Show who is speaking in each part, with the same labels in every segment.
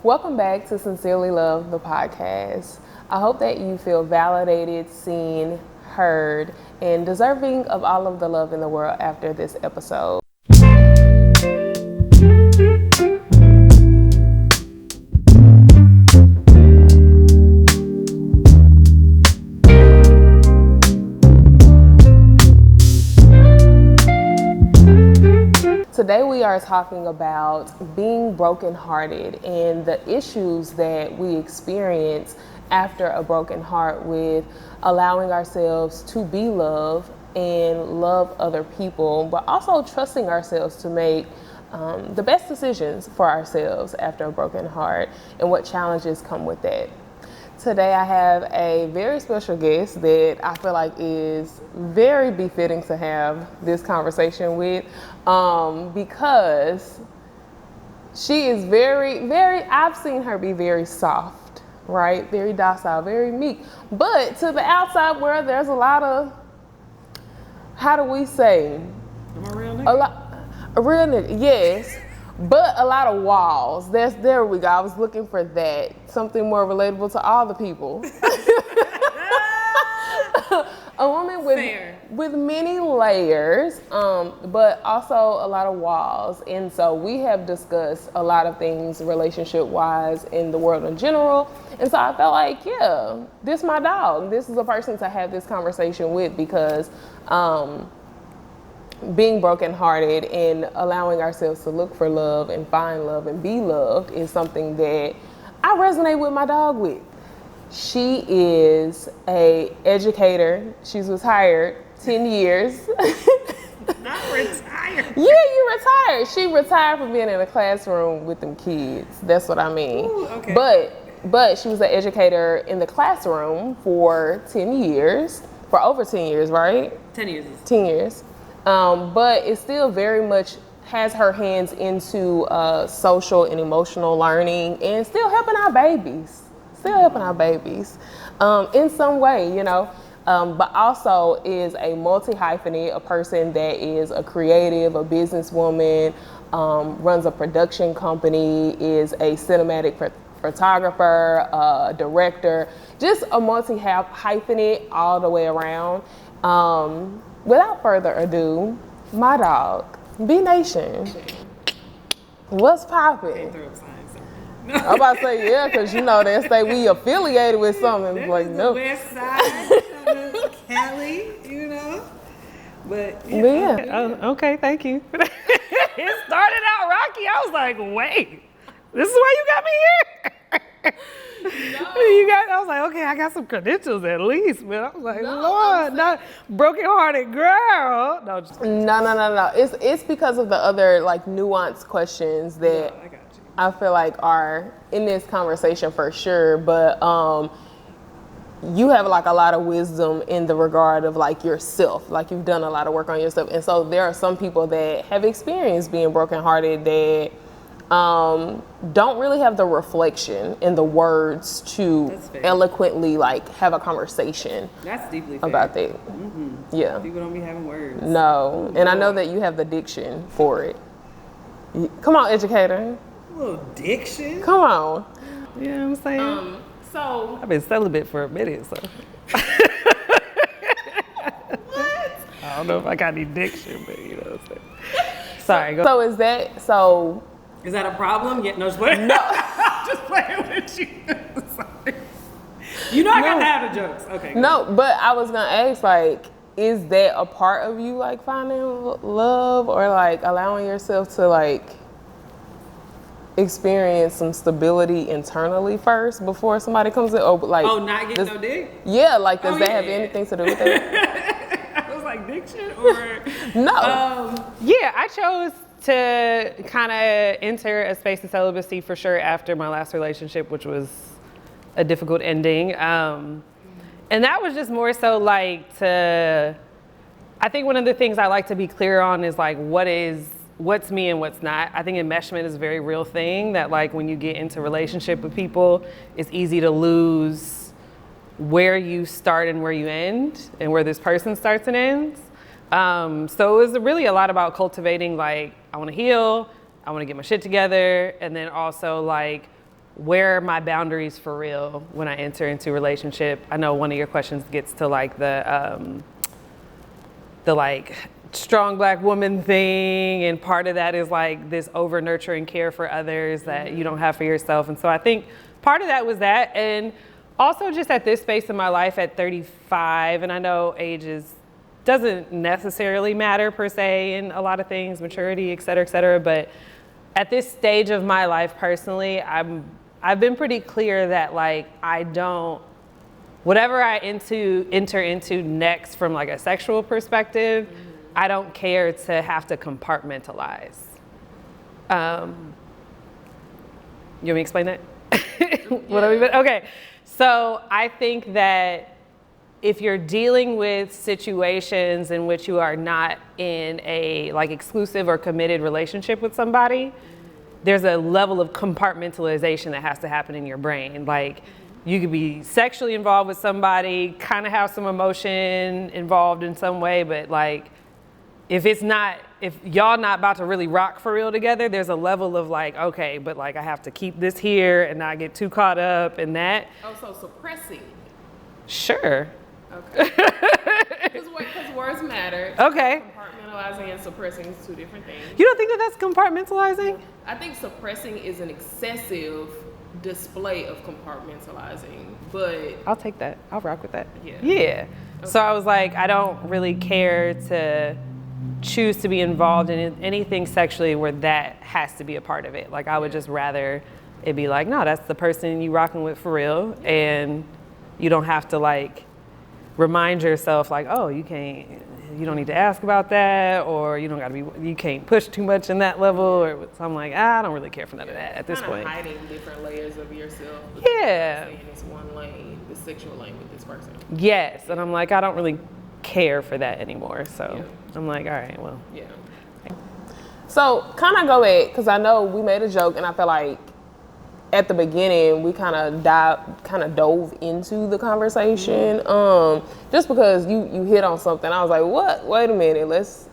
Speaker 1: Welcome back to Sincerely Love, the podcast. I hope that you feel validated, seen, heard, and deserving of all of the love in the world after this episode. Today we are talking about being brokenhearted and the issues that we experience after a broken heart with allowing ourselves to be loved and love other people, but also trusting ourselves to make the best decisions for ourselves after a broken heart and what challenges come with that. Today I have a very special guest that I feel like is very befitting to have this conversation with because she is I've seen her be very soft, right? Very docile, very meek. But to the outside world, there's a lot of, how do we say?
Speaker 2: Am I a real nigga?
Speaker 1: A real nigga, yes. But a lot of walls. There we go. I was looking for that. Something more relatable to all the people. A woman with many layers, but also a lot of walls. And so we have discussed a lot of things relationship-wise in the world in general. And so I felt like, yeah, this is my dog. This is a person to have this conversation with because being brokenhearted and allowing ourselves to look for love and find love and be loved is something that I resonate with my dog with. She is a educator. She's retired 10 years.
Speaker 2: Not retired.
Speaker 1: Yeah, you retired. She retired from being in a classroom with them kids. That's what I mean.
Speaker 2: Ooh, okay.
Speaker 1: But she was an educator in the classroom for 10 years, for over 10 years, right?
Speaker 2: 10 years.
Speaker 1: 10 years. But it still very much has her hands into social and emotional learning and still helping our babies. In some way, you know, but also is a multi-hyphenate, a person that is a creative, a businesswoman, runs a production company, is a cinematic photographer, director, just a multi-hyphenate all the way around. Without further ado, my dog, B-Nation. What's poppin'? I'm about to say, yeah, because you know, they say we affiliated with something.
Speaker 2: That
Speaker 1: like,
Speaker 2: is
Speaker 1: no.
Speaker 2: the west side, Cali, you know. But
Speaker 1: yeah.
Speaker 3: Okay, thank you. It started out rocky. I was like, wait, this is why you got me here? No. I was like, okay, I got some credentials at least, but I was like, Lord, not broken-hearted girl.
Speaker 1: No. It's because of the other like nuanced questions that I feel like are in this conversation for sure. But you have like a lot of wisdom in the regard of like yourself. Like you've done a lot of work on yourself, and so there are some people that have experienced being brokenhearted that don't really have the reflection and the words to eloquently like have a conversation.
Speaker 2: That's deeply fair.
Speaker 1: About that.
Speaker 2: Mm-hmm.
Speaker 1: Yeah.
Speaker 2: People don't be having words.
Speaker 1: No. And I know that you have the diction for it. Come on, educator.
Speaker 2: A little diction.
Speaker 1: Come on.
Speaker 3: You know what I'm saying?
Speaker 1: So
Speaker 3: I've been celibate for a minute, so.
Speaker 1: What?
Speaker 3: I don't know if I got any diction, but you know what I'm saying. Sorry, go.
Speaker 1: So is that
Speaker 2: a problem? Yeah, no, just playing.
Speaker 1: No.
Speaker 2: Just playing with you. Sorry. You know I gotta have the jokes. Okay.
Speaker 1: No, but I was gonna ask, like, is that a part of you, like, finding love or, like, allowing yourself to, like, experience some stability internally first before somebody comes in? Or, like,
Speaker 2: not getting no dick?
Speaker 1: Yeah, like, does that have anything to do with that?
Speaker 2: I was like, diction or?
Speaker 1: No.
Speaker 3: Yeah, I chose to kind of enter a space of celibacy for sure after my last relationship, which was a difficult ending. And that was just more so like I think one of the things I like to be clear on is like what's me and what's not. I think enmeshment is a very real thing that like when you get into relationship with people, it's easy to lose where you start and where you end and where this person starts and ends. So it was really a lot about cultivating, like, I want to heal, I want to get my shit together, and then also like where are my boundaries for real when I enter into a relationship? I know one of your questions gets to like the like strong Black woman thing, and part of that is like this over nurturing care for others that you don't have for yourself. And so I think part of that was that, and also just at this space in my life at 35, and I know age doesn't necessarily matter per se in a lot of things, maturity, et cetera, but at this stage of my life personally, I've been pretty clear that like whatever I enter into next from like a sexual perspective, I don't care to have to compartmentalize. You want me to explain that? Okay, so I think that if you're dealing with situations in which you are not in a like exclusive or committed relationship with somebody, there's a level of compartmentalization that has to happen in your brain. Like you could be sexually involved with somebody, kind of have some emotion involved in some way, but like if y'all not about to really rock for real together, there's a level of like, okay, but like I have to keep this here and not get too caught up in that.
Speaker 1: Oh, so suppressing.
Speaker 3: Sure.
Speaker 1: Okay. Because words matter.
Speaker 3: Okay.
Speaker 1: Compartmentalizing and suppressing is two different things.
Speaker 3: You don't think that that's compartmentalizing?
Speaker 1: I think suppressing is an excessive display of compartmentalizing, but
Speaker 3: I'll take that. I'll rock with that.
Speaker 1: Yeah.
Speaker 3: Okay. So I was like, I don't really care to choose to be involved in anything sexually where that has to be a part of it. Like I would just rather it be like, no, that's the person you rocking with for real, and you don't have to like remind yourself like, oh, you don't need to ask about that, or you can't push too much in that level, or so I'm like, I don't really care for none of that at this point.
Speaker 1: Hiding different layers of yourself.
Speaker 3: Yeah.
Speaker 1: Staying in this one lane, the sexual lane with this person.
Speaker 3: Yes, and I'm like, I don't really care for that anymore. So I'm like, all right, well.
Speaker 1: Yeah. So kind of go back, because I know we made a joke, and I feel like at the beginning we kind of dove into the conversation, just because you hit on something. I was like, what? Wait a minute. Let's.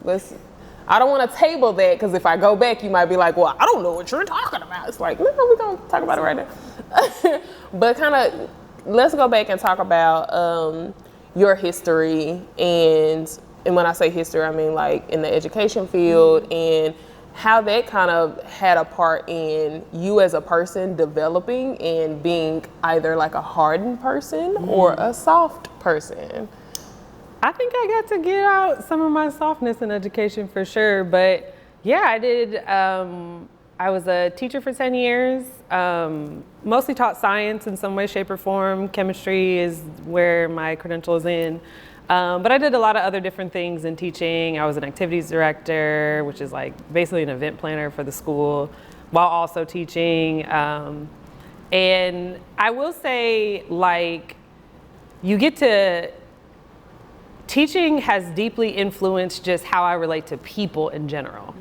Speaker 1: I don't want to table that, because if I go back, you might be like, well, I don't know what you're talking about. It's like, no, we're gonna talk about it right now. But kind of, let's go back and talk about your history, and when I say history, I mean like in the education field, and how that kind of had a part in you as a person developing and being either like a hardened person or a soft person.
Speaker 3: I think I got to get out some of my softness in education for sure, but yeah, I did. I was a teacher for 10 years, mostly taught science in some way, shape, or form. Chemistry is where my credential is in. But I did a lot of other different things in teaching. I was an activities director, which is like basically an event planner for the school, while also teaching. And I will say, like, teaching has deeply influenced just how I relate to people in general,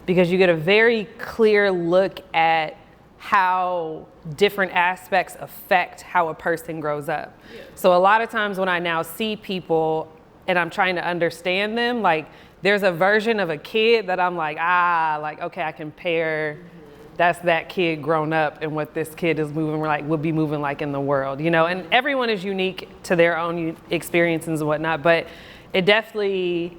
Speaker 3: because you get a very clear look at how different aspects affect how a person grows up. Yeah. So a lot of times when I now see people and I'm trying to understand them, like there's a version of a kid that I'm like, okay, I compare, that's that kid grown up and what this kid is moving like, would be moving like in the world, you know? And everyone is unique to their own experiences and whatnot, but it definitely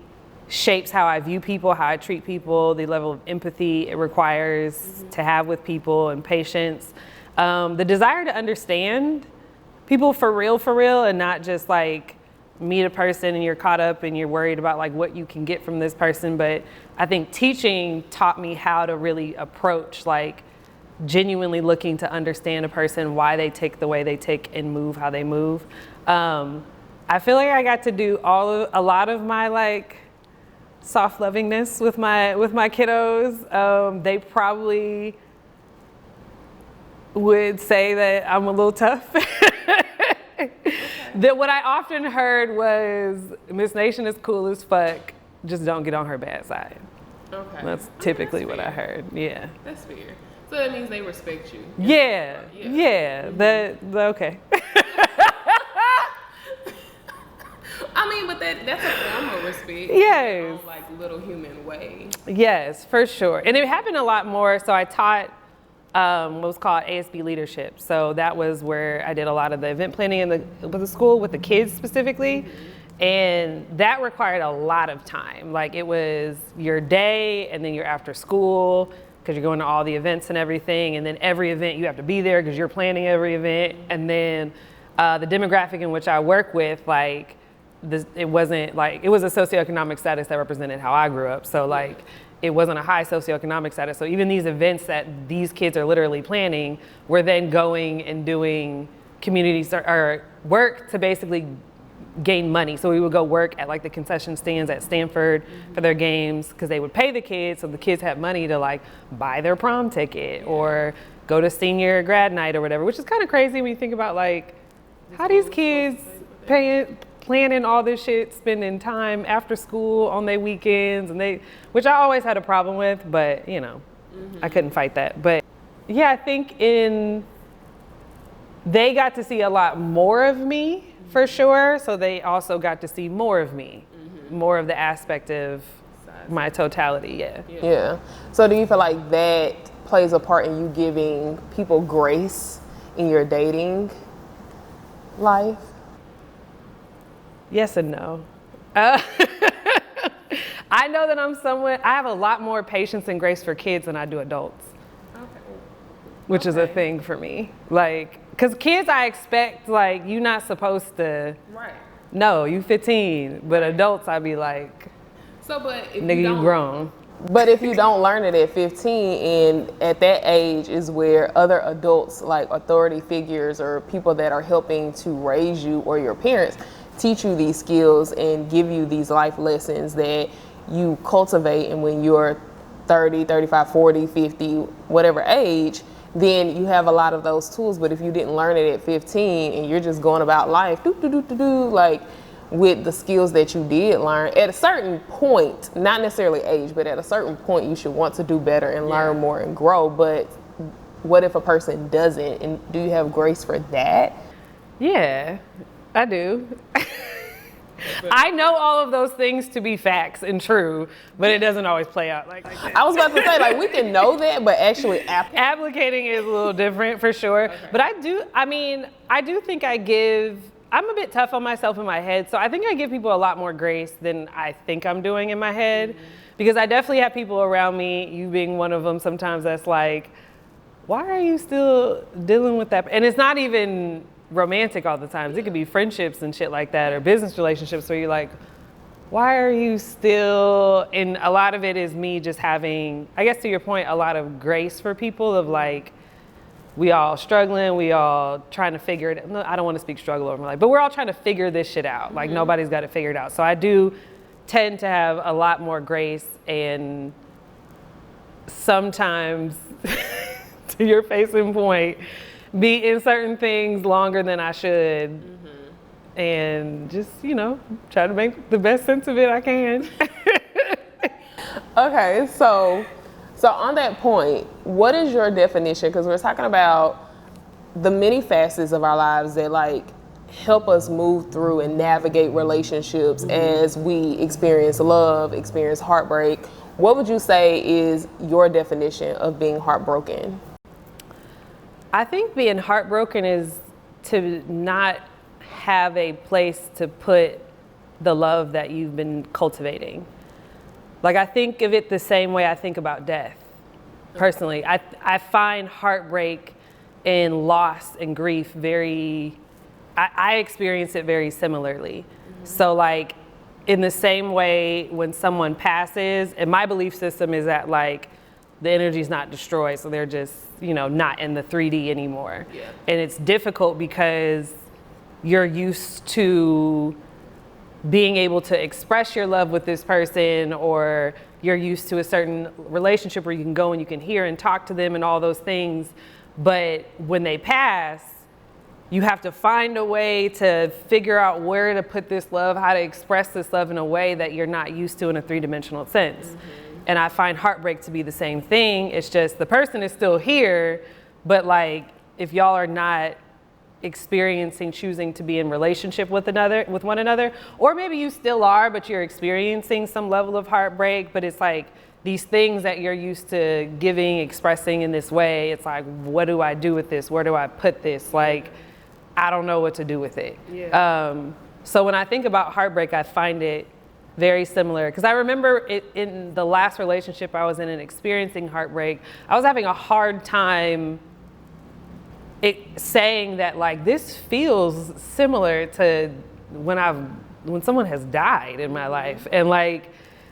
Speaker 3: shapes how I view people, how I treat people, the level of empathy it requires to have with people, and patience. The desire to understand people for real, and not just like meet a person and you're caught up and you're worried about like what you can get from this person. But I think teaching taught me how to really approach like genuinely looking to understand a person, why they tick the way they tick and move how they move. I feel like I got to do a lot of my like soft lovingness with my kiddos. They probably would say that I'm a little tough. That what I often heard was, Miss Nation is cool as fuck, just don't get on her bad side.
Speaker 1: Okay.
Speaker 3: That's typically what I heard. Yeah.
Speaker 1: That's fair. So that means they respect you.
Speaker 3: Yeah. Okay.
Speaker 1: I mean, but that's a form of respect.
Speaker 3: Yes.
Speaker 1: In like little human way.
Speaker 3: Yes, for sure. And it happened a lot more. So I taught what was called ASB leadership. So that was where I did a lot of the event planning with the school, with the kids specifically. And that required a lot of time. Like it was your day and then you're after school because you're going to all the events and everything. And then every event you have to be there because you're planning every event. And then the demographic in which I work with, like it was a socioeconomic status that represented how I grew up. So like it wasn't a high socioeconomic status. So even these events that these kids are literally planning, we're then going and doing community or work to basically gain money. So we would go work at like the concession stands at Stanford for their games because they would pay the kids, so the kids had money to like buy their prom ticket or go to senior grad night or whatever, which is kind of crazy when you think about like how these kids planning all this shit, spending time after school on their weekends, and which I always had a problem with, but you know, I couldn't fight that. But yeah, I think they got to see a lot more of me for sure. So they also got to see more of me, more of the aspect of my totality. Yeah.
Speaker 1: So do you feel like that plays a part in you giving people grace in your dating life?
Speaker 3: Yes and no. I know that I have a lot more patience and grace for kids than I do adults. Which is a thing for me. Like, cause kids I expect, like, you're not supposed to. Right. No, you 15. But adults I'd be like,
Speaker 1: but if
Speaker 3: nigga, you grown.
Speaker 1: But if you don't learn it at 15, and at that age is where other adults, like authority figures or people that are helping to raise you or your parents, teach you these skills and give you these life lessons that you cultivate, and when you're 30, 35, 40, 50, whatever age, then you have a lot of those tools. But if you didn't learn it at 15 and you're just going about life, like with the skills that you did learn, at a certain point, not necessarily age, but at a certain point, you should want to do better and learn more and grow. But what if a person doesn't? And do you have grace for that?
Speaker 3: Yeah, I do. I know all of those things to be facts and true, but it doesn't always play out like that.
Speaker 1: I was about to say, like, we can know that, but actually
Speaker 3: applicating is a little different for sure. Okay. But I do think I'm a bit tough on myself in my head, so I think I give people a lot more grace than I think I'm doing in my head, because I definitely have people around me, you being one of them sometimes, that's like, why are you still dealing with that? And it's not even romantic all the time. It could be friendships and shit like that, or business relationships where you're like, why are you still? And a lot of it is me just having, I guess to your point, a lot of grace for people of like, we all struggling, we all trying to figure it. No, I don't want to speak struggle over my life, but we're all trying to figure this shit out. Like nobody's got it figured out. So I do tend to have a lot more grace, and sometimes to your face and point, be in certain things longer than I should, and just, you know, try to make the best sense of it I can.
Speaker 1: Okay, so on that point, what is your definition? Because we're talking about the many facets of our lives that like help us move through and navigate relationships as we experience love, experience heartbreak. What would you say is your definition of being heartbroken?
Speaker 3: I think being heartbroken is to not have a place to put the love that you've been cultivating. Like, I think of it the same way I think about death, personally. I find heartbreak and loss and grief I experience it very similarly. So like, in the same way when someone passes, and my belief system is that like, the energy's not destroyed, so they're just, you know, not in the 3D anymore. Yeah. And it's difficult because you're used to being able to express your love with this person, or you're used to a certain relationship where you can go and you can hear and talk to them and all those things. But when they pass, you have to find a way to figure out where to put this love, how to express this love in a way that you're not used to in a three-dimensional sense. And I find heartbreak to be the same thing. It's just the person is still here, but like, if y'all are not choosing to be in relationship with one another, or maybe you still are, but you're experiencing some level of heartbreak, but it's like these things that you're used to giving, expressing in this way, it's like, what do I do with this? Where do I put this? Like, I don't know what to do with it.
Speaker 2: Yeah.
Speaker 3: So when I think about heartbreak, I find it very similar. Because I remember in the last relationship I was in and experiencing heartbreak, I was having a hard time saying that, like, this feels similar to when someone has died in my life. And like,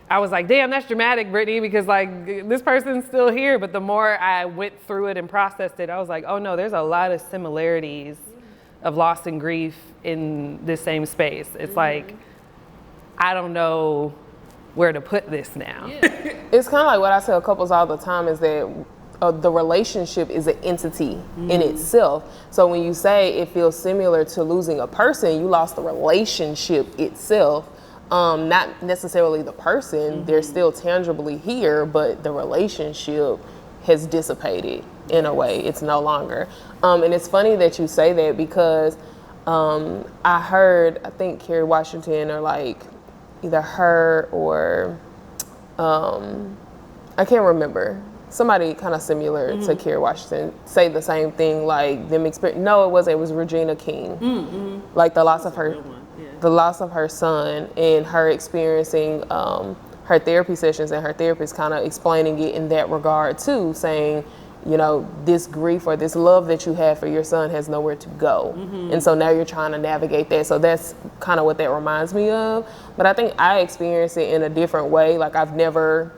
Speaker 3: I was like, damn, that's dramatic, Brittany, because like this person's still here. But the more I went through it and processed it, I was like, oh no, there's a lot of similarities of loss and grief in this same space. It's like, I don't know where to put this now.
Speaker 2: Yeah.
Speaker 1: It's kind of like what I tell couples all the time is that the relationship is an entity in itself. So when you say it feels similar to losing a person, you lost the relationship itself. Not necessarily the person, they're still tangibly here, but the relationship has dissipated in a way. It's no longer. And it's funny that you say that because I heard, I think Kerry Washington or like either her or I can't remember. Somebody kind of similar to Kerry Washington say the same thing, like them experience. No, it wasn't. It was Regina King. Like the loss of her, the loss of her son, and her experiencing her therapy sessions, and her therapist kind of explaining it in that regard too, saying, you know, this grief or this love that you have for your son has nowhere to go, and so now you're trying to navigate that. So that's kind of what that reminds me of. But I think I experience it in a different way. Like I've never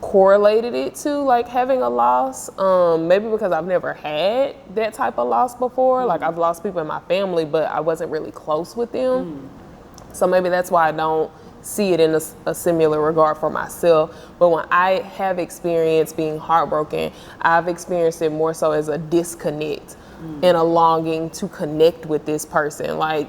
Speaker 1: correlated it to like having a loss, maybe because I've never had that type of loss before. Like I've lost people in my family, but I wasn't really close with them. So maybe that's why I don't see it in a similar regard for myself. But when I have experienced being heartbroken, I've experienced it more so as a disconnect and a longing to connect with this person, like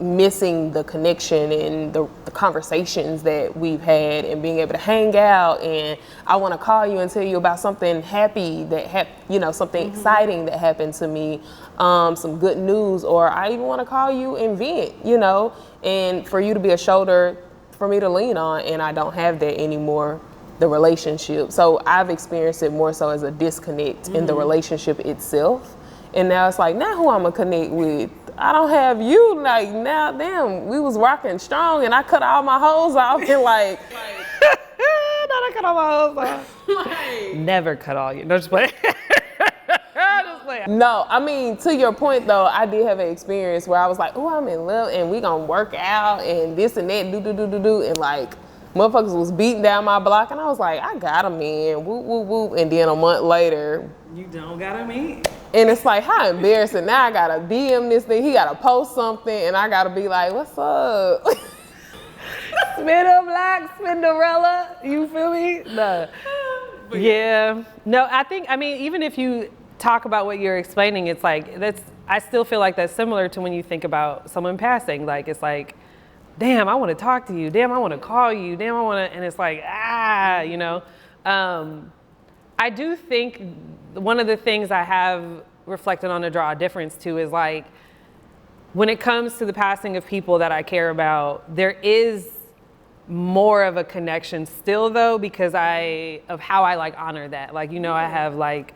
Speaker 1: missing the connection and the conversations that we've had, and being able to hang out, and I want to call you and tell you about something happy that something exciting that happened to me, some good news, or I even want to call you and vent, and for you to be a shoulder for me to lean on, and I don't have that anymore, the relationship. So I've experienced it more so as a disconnect in the relationship itself. And now it's like, now who I'm gonna connect with? I don't have you. Like, now, damn, we was rocking strong and I cut all my hoes off and like
Speaker 3: Not I cut all my hoes off. Never cut all you. No, just play. Just play.
Speaker 1: No, I mean, to your point though, I did have an experience where I was like, oh, I'm in love and we gonna work out and this and that, do. And like, motherfuckers was beating down my block and I was like, I got a man, whoop, whoop, whoop. And then a month later,
Speaker 2: You don't got a me.
Speaker 1: and it's like, how embarrassing. Now I gotta DM this thing, he gotta post something and I gotta be like, what's up?
Speaker 3: Spinner Black, Spinderella, you feel me? No. Yeah. No, I mean, even if you talk about what you're explaining, it's like, I still feel like that's similar to when you think about someone passing. Like, it's like, damn, I want to talk to you. Damn, I want to call you. Damn, I want to, and it's like, I do think one of the things I have reflected on to draw a difference to is like, when it comes to the passing of people that I care about, there is more of a connection still though, because of how I like honor that. Like, I have like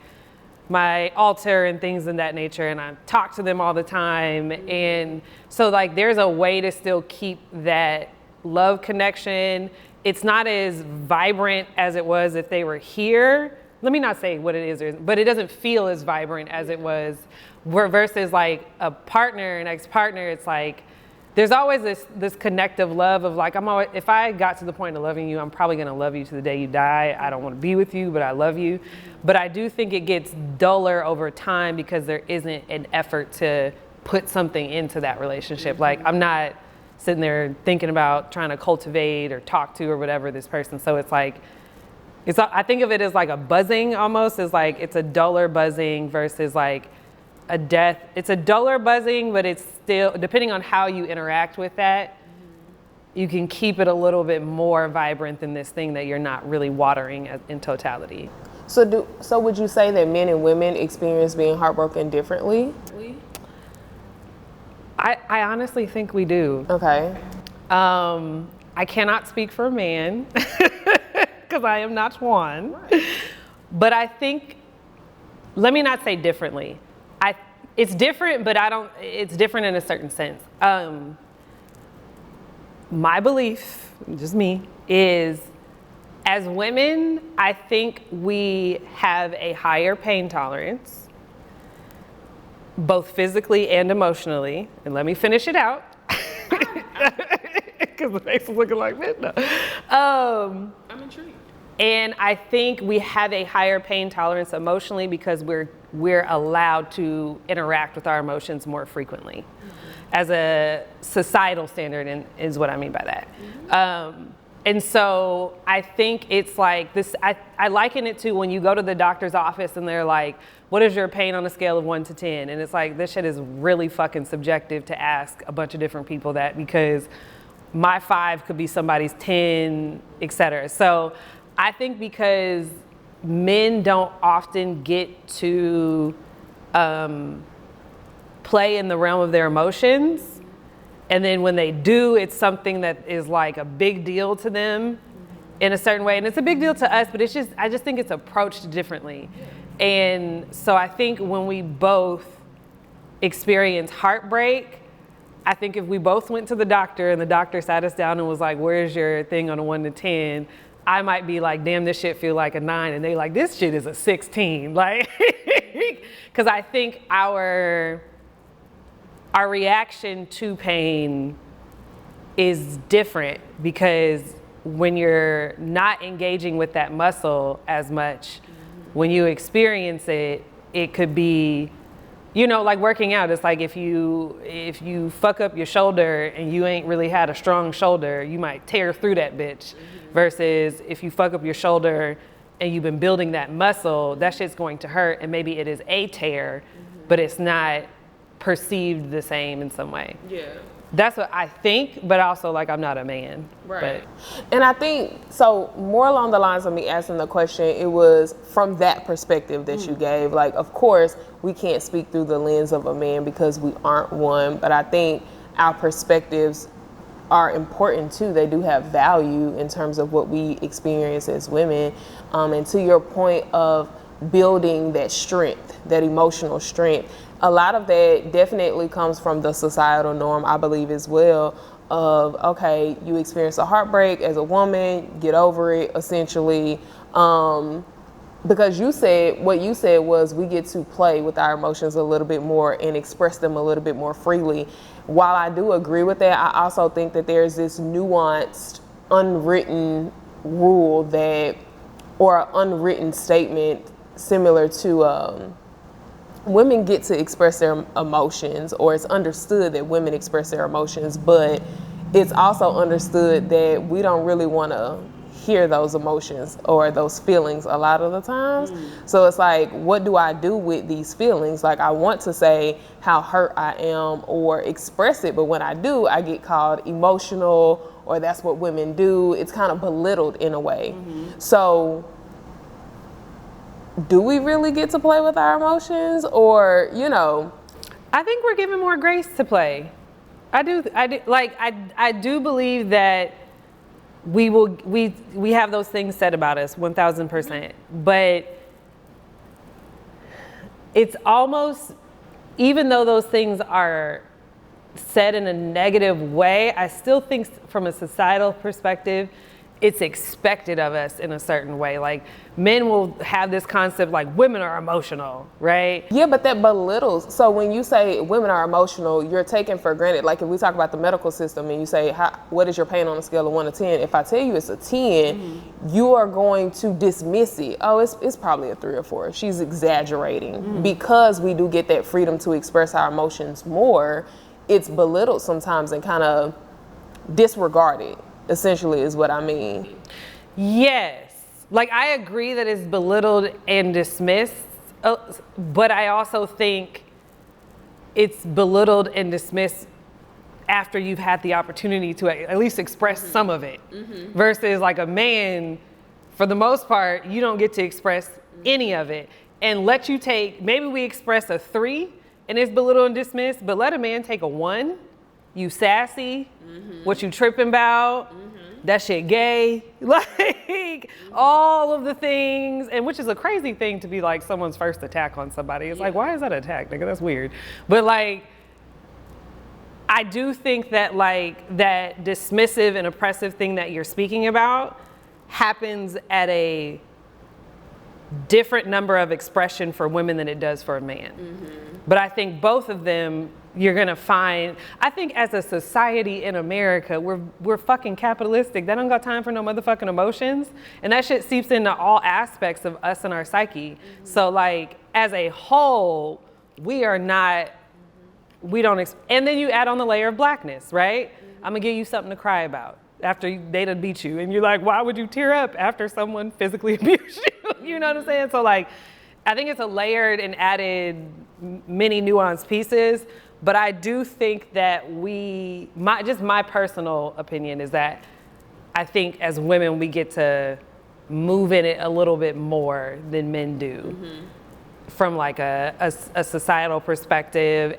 Speaker 3: my altar and things of that nature, and I talk to them all the time. And so like, there's a way to still keep that love connection. It's not as vibrant as it was if they were here. Let me not say what it is, but it doesn't feel as vibrant as it was. Versus like a partner, an ex-partner, it's like, there's always this connective love of like, if I got to the point of loving you, I'm probably gonna love you to the day you die. I don't wanna be with you, but I love you. But I do think it gets duller over time because there isn't an effort to put something into that relationship. Like, I'm not sitting there thinking about trying to cultivate or talk to or whatever this person. So it's like, I think of it as like a buzzing almost, as like, it's a duller buzzing versus like a death. It's a duller buzzing, but it's still, depending on how you interact with that, you can keep it a little bit more vibrant than this thing that you're not really watering in totality.
Speaker 1: So would you say that men and women experience being heartbroken differently?
Speaker 3: I honestly think we do.
Speaker 1: Okay.
Speaker 3: I cannot speak for a man because I am not one. Right. But I think, let me not say differently. It's different, but it's different in a certain sense. My belief, just me, is as women, I think we have a higher pain tolerance, both physically and emotionally. And let me finish it out. Because the face is looking like that. No.
Speaker 1: I'm intrigued.
Speaker 3: And I think we have a higher pain tolerance emotionally because we're allowed to interact with our emotions more frequently, as a societal standard, and is what I mean by that. And so I think it's like this, I liken it to when you go to the doctor's office and they're like, what is your pain on a scale of 1 to 10? And it's like, this shit is really fucking subjective to ask a bunch of different people that, because my 5 could be somebody's 10, et cetera. So I think because men don't often get to play in the realm of their emotions, and then when they do, it's something that is like a big deal to them in a certain way. And it's a big deal to us, but I just think it's approached differently. And so I think when we both experience heartbreak, I think if we both went to the doctor and the doctor sat us down and was like, where's your thing on a 1 to 10? I might be like, damn, this shit feel like a 9. And they like, this shit is a 16. Like, because I think our reaction to pain is different, because when you're not engaging with that muscle as much, when you experience it, it could be, you know, like working out. It's like if you fuck up your shoulder and you ain't really had a strong shoulder, you might tear through that bitch. Versus if you fuck up your shoulder and you've been building that muscle, that shit's going to hurt, and maybe it is a tear, but it's not perceived the same in some way.
Speaker 1: Yeah.
Speaker 3: That's what I think, but also, like, I'm not a man.
Speaker 1: Right. And I think, so more along the lines of me asking the question, it was from that perspective that you gave. Like, of course, we can't speak through the lens of a man because we aren't one, but I think our perspectives are important too. They do have value in terms of what we experience as women. And to your point of building that strength, that emotional strength, a lot of that definitely comes from the societal norm, I believe, as well, of, okay, you experience a heartbreak as a woman, get over it, essentially. Because what you said was we get to play with our emotions a little bit more and express them a little bit more freely. While I do agree with that, I also think that there's this nuanced, unwritten rule or unwritten statement similar to women get to express their emotions, or it's understood that women express their emotions, but it's also understood that we don't really want to hear those emotions or those feelings a lot of the times. So it's like, what do I do with these feelings? Like, I want to say how hurt I am or express it, but when I do, I get called emotional, or that's what women do. It's kind of belittled in a way. So do we really get to play with our emotions, or, you know?
Speaker 3: I think we're given more grace to play. I do believe that we have those things said about us 1000%, but it's almost, even though those things are said in a negative way, I still think from a societal perspective, it's expected of us in a certain way. Like, men will have this concept like women are emotional, right?
Speaker 1: Yeah, but that belittles. So when you say women are emotional, you're taking for granted. Like, if we talk about the medical system and you say, what is your pain on a scale of 1 to 10? If I tell you it's a 10, you are going to dismiss it. Oh, it's probably a 3 or 4. She's exaggerating. Because we do get that freedom to express our emotions more, it's belittled sometimes and kind of disregarded, essentially, is what I mean.
Speaker 3: Yes. Like, I agree that it's belittled and dismissed, but I also think it's belittled and dismissed after you've had the opportunity to at least express some of it. Versus, like, a man, for the most part, you don't get to express any of it. And let you take, maybe we express a 3 and it's belittled and dismissed, but let a man take a 1, you sassy, what you tripping about, that shit gay, like all of the things, and which is a crazy thing to be like someone's first attack on somebody. It's like, why is that an attack, nigga? That's weird. But like, I do think that like that dismissive and oppressive thing that you're speaking about happens at a different number of expression for women than it does for a man. But I think both of them, you're gonna find, I think as a society in America, we're fucking capitalistic. They don't got time for no motherfucking emotions. And that shit seeps into all aspects of us and our psyche. So like, as a whole, we are not, we don't, and then you add on the layer of blackness, right? I'm gonna give you something to cry about after they done beat you. And you're like, why would you tear up after someone physically abused you? You know what I'm saying? So like, I think it's a layered and added many nuanced pieces, but I do think that my personal opinion is that I think as women, we get to move in it a little bit more than men do. From like a societal perspective,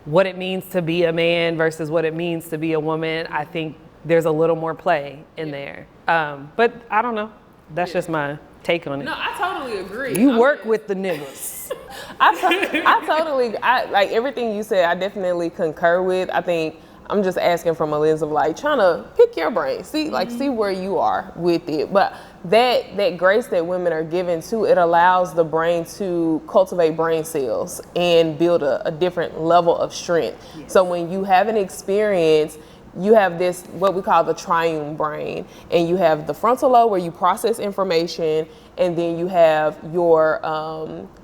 Speaker 3: what it means to be a man versus what it means to be a woman. I think there's a little more play in there. But I don't know. That's just my take on it.
Speaker 1: No, I totally agree.
Speaker 3: You work with the niggas.
Speaker 1: I like everything you said, I definitely concur with. I think I'm just asking from a lens of like trying to pick your brain, see where you are with it. But that grace that women are given to, it allows the brain to cultivate brain cells and build a different level of strength. Yes. So when you have an experience, you have this, what we call the triune brain, and you have the frontal lobe where you process information, and then you have your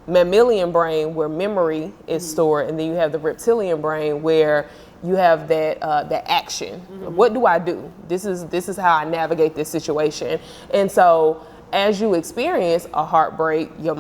Speaker 1: mammalian brain where memory is stored, and then you have the reptilian brain where you have that action. What do I do? This is how I navigate this situation. And so as you experience a heartbreak, your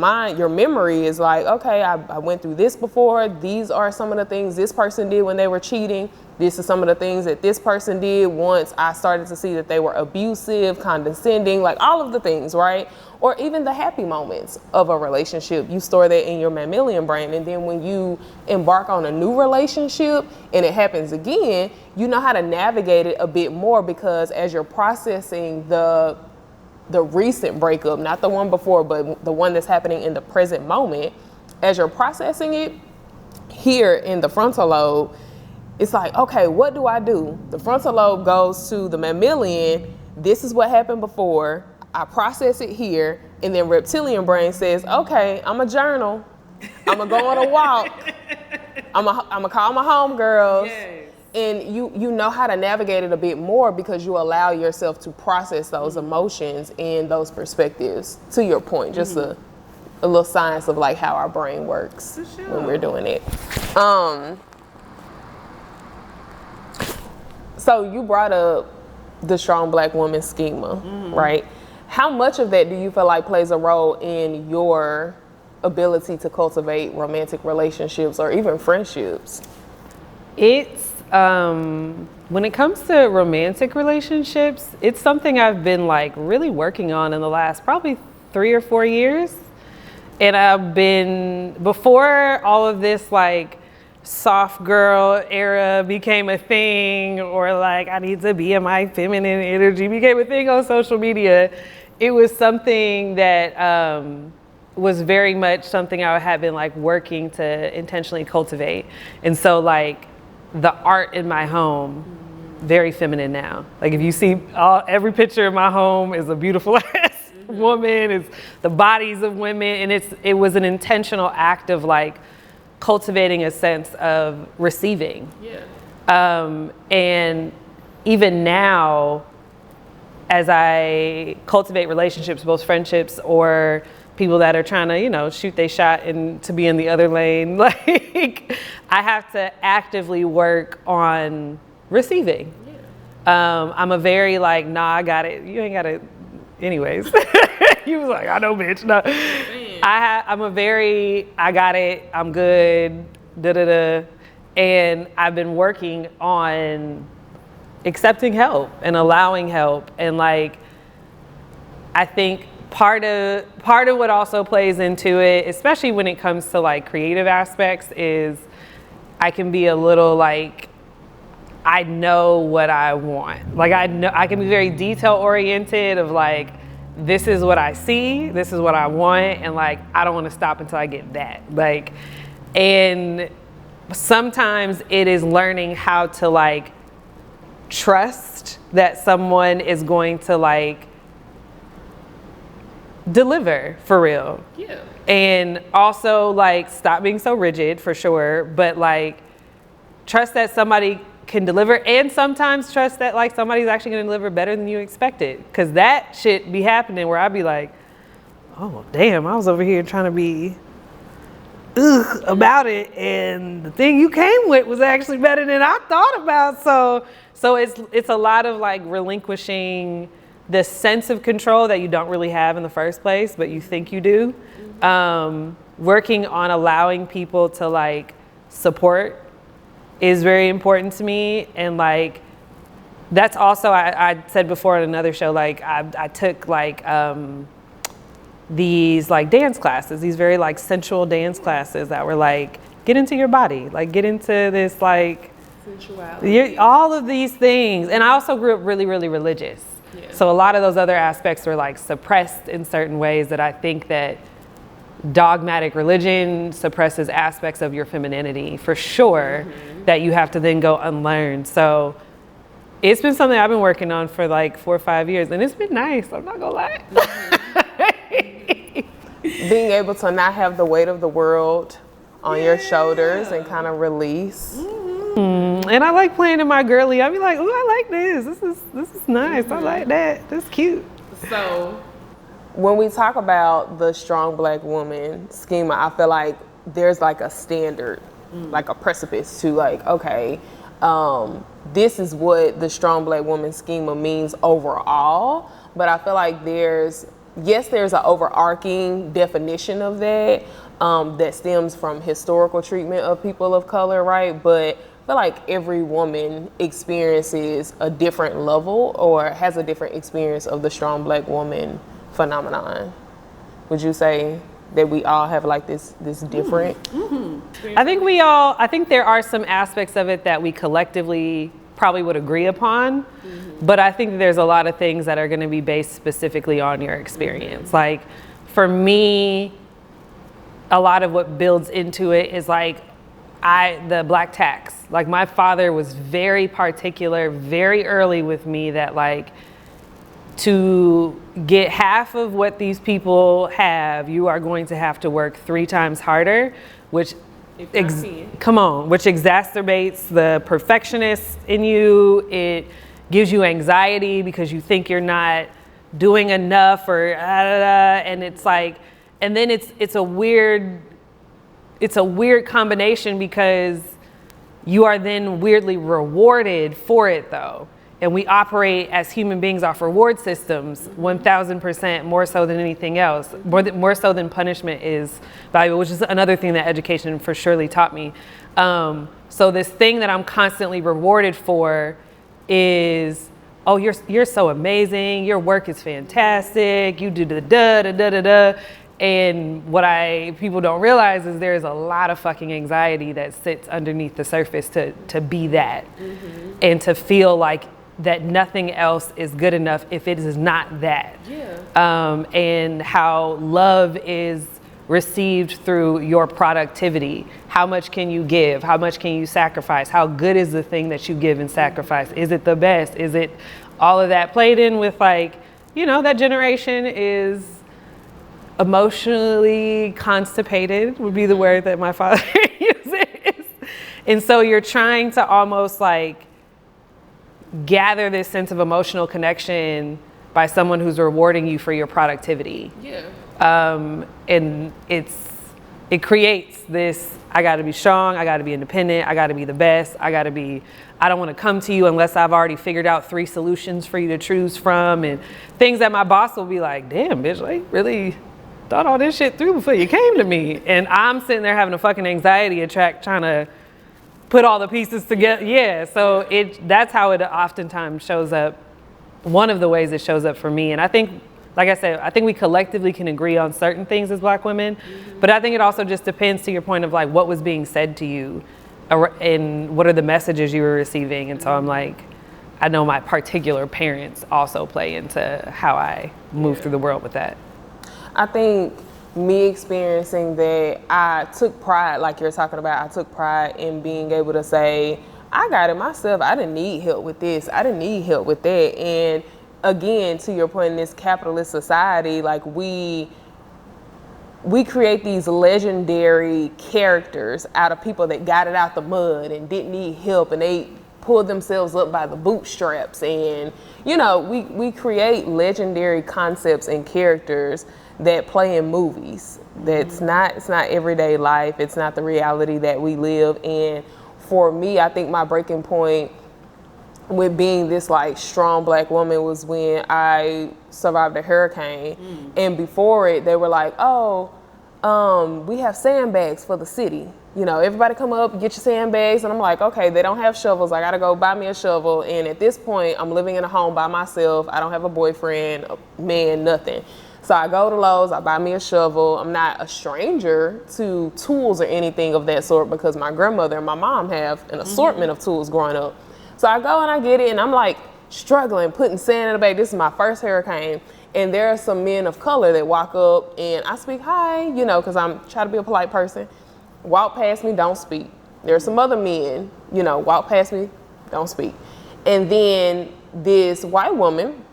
Speaker 1: memory is like, okay, I went through this before. These are some of the things this person did when they were cheating. This is some of the things that this person did once I started to see that they were abusive, condescending, like all of the things, right? Or even the happy moments of a relationship. You store that in your mammalian brain. And then when you embark on a new relationship and it happens again, you know how to navigate it a bit more, because as you're processing the recent breakup, not the one before, but the one that's happening in the present moment, as you're processing it here in the frontal lobe, it's like, okay, what do I do? The frontal lobe goes to the mammalian. This is what happened before. I process it here. And then reptilian brain says, okay, I'm a journal. I'm going to go on a walk. I'm going to call my homegirls. Yes. And you know how to navigate it a bit more because you allow yourself to process those emotions and those perspectives. To your point, just a little science of like how our brain works when we're doing it. So you brought up the strong black woman schema, right? How much of that do you feel like plays a role in your ability to cultivate romantic relationships or even friendships?
Speaker 3: It's when it comes to romantic relationships, it's something I've been like really working on in the last probably 3 or 4 years. And I've been, before all of this like soft girl era became a thing, or like I need to be in my feminine energy became a thing on social media, it was something that was very much something I had been like working to intentionally cultivate. And so like the art in my home, very feminine now. Like if you see every picture of my home is a beautiful ass woman, it's the bodies of women, and it was an intentional act of like cultivating a sense of receiving. And even now, as I cultivate relationships, both friendships or people that are trying to, you know, shoot their shot and to be in the other lane, like I have to actively work on receiving. I'm a very like, nah, I got it. You ain't got it anyways. He was like, I know, bitch. No. I'm a very, I got it, I'm good, da-da-da. And I've been working on accepting help and allowing help. And like, I think part of what also plays into it, especially when it comes to like creative aspects, is I can be a little like I know what I want. Like I know I can be very detail oriented of like, this is what I see, this is what I want, and like I don't want to stop until I get that. Like, and sometimes it is learning how to like trust that someone is going to like deliver for real.
Speaker 1: Yeah.
Speaker 3: And also like stop being so rigid for sure, but like trust that somebody can deliver, and sometimes trust that like somebody's actually gonna deliver better than you expected. Cause that shit be happening where I'd be like, oh damn, I was over here trying to be about it, and the thing you came with was actually better than I thought about. So it's a lot of like relinquishing the sense of control that you don't really have in the first place, but you think you do. Working on allowing people to like support is very important to me. And like, that's also, I said before in another show, like I took like these like dance classes, these very like sensual dance classes that were like, get into your body, like get into this like,
Speaker 1: sensuality.
Speaker 3: All of these things. And I also grew up really, really religious. Yeah. So a lot of those other aspects were like suppressed in certain ways that I think that dogmatic religion suppresses aspects of your femininity for sure, that you have to then go unlearn. So it's been something I've been working on for like 4 or 5 years, and it's been nice, I'm not gonna lie.
Speaker 1: Being able to not have the weight of the world on your shoulders and kind of release.
Speaker 3: And I like playing in my girly. I be like, ooh, I like this. This is nice. I like that. That's cute.
Speaker 1: So when we talk about the strong black woman schema, I feel like there's like a standard, like a precipice to like, okay, this is what the strong black woman schema means overall. But I feel like there's an overarching definition of that that stems from historical treatment of people of color, right? But I feel like every woman experiences a different level or has a different experience of the strong black woman phenomenon. Would you say that we all have like this different?
Speaker 3: I think there are some aspects of it that we collectively probably would agree upon, but I think there's a lot of things that are going to be based specifically on your experience. Like for me, a lot of what builds into it is like the black tax. Like my father was very particular very early with me that like, to get half of what these people have, you are going to have to work 3 times harder, which which exacerbates the perfectionist in you. It gives you anxiety because you think you're not doing enough or and it's like, and then it's a weird combination because you are then weirdly rewarded for it though. And we operate as human beings off reward systems 1000% more so than anything else, more so than punishment is valuable, which is another thing that education for surely taught me. So this thing that I'm constantly rewarded for is, oh, you're so amazing, your work is fantastic, you do the da. And what people don't realize is there's a lot of fucking anxiety that sits underneath the surface to be that, and to feel like that nothing else is good enough if it is not that. And how love is received through your productivity. How much can you give? How much can you sacrifice? How good is the thing that you give and sacrifice? Is it the best? Is it all of that played in with like, that generation is emotionally constipated would be the word that my father uses. And so you're trying to almost like gather this sense of emotional connection by someone who's rewarding you for your productivity. And it creates this, I gotta be strong, I gotta be independent, I gotta be the best, I don't wanna come to you unless I've already figured out 3 solutions for you to choose from, and things that my boss will be like, damn bitch, like really thought all this shit through before you came to me. And I'm sitting there having a fucking anxiety attack trying to put all the pieces together. So that's how it oftentimes shows up. One of the ways it shows up for me. And I think, like I said, I think we collectively can agree on certain things as black women, but I think it also just depends, to your point of like what was being said to you and what are the messages you were receiving? And so I'm like, I know my particular parents also play into how I move through the world with that.
Speaker 1: I think me experiencing that, I took pride, like you're talking about, I took pride in being able to say, I got it myself. I didn't need help with this. I didn't need help with that. And again, to your point, in this capitalist society, like we create these legendary characters out of people that got it out the mud and didn't need help, and they pulled themselves up by the bootstraps. And, you know, we create legendary concepts and characters that play in movies. It's not everyday life. It's not the reality that we live. And for me, I think my breaking point with being this like strong black woman was when I survived a hurricane. And before it, they were like, we have sandbags for the city. You know, everybody come up, get your sandbags. And I'm like, okay, they don't have shovels. I gotta go buy me a shovel. And at this point, I'm living in a home by myself. I don't have a boyfriend, a man, nothing. So I go to Lowe's, I buy me a shovel. I'm not a stranger to tools or anything of that sort because my grandmother and my mom have an assortment of tools growing up. So I go and I get it, and I'm like struggling, putting sand in the bag. This is my first hurricane. And there are some men of color that walk up, and I speak hi, you know, because I'm trying to be a polite person. Walk past me, don't speak. There are some other men, you know, walk past me, don't speak. And then this white woman,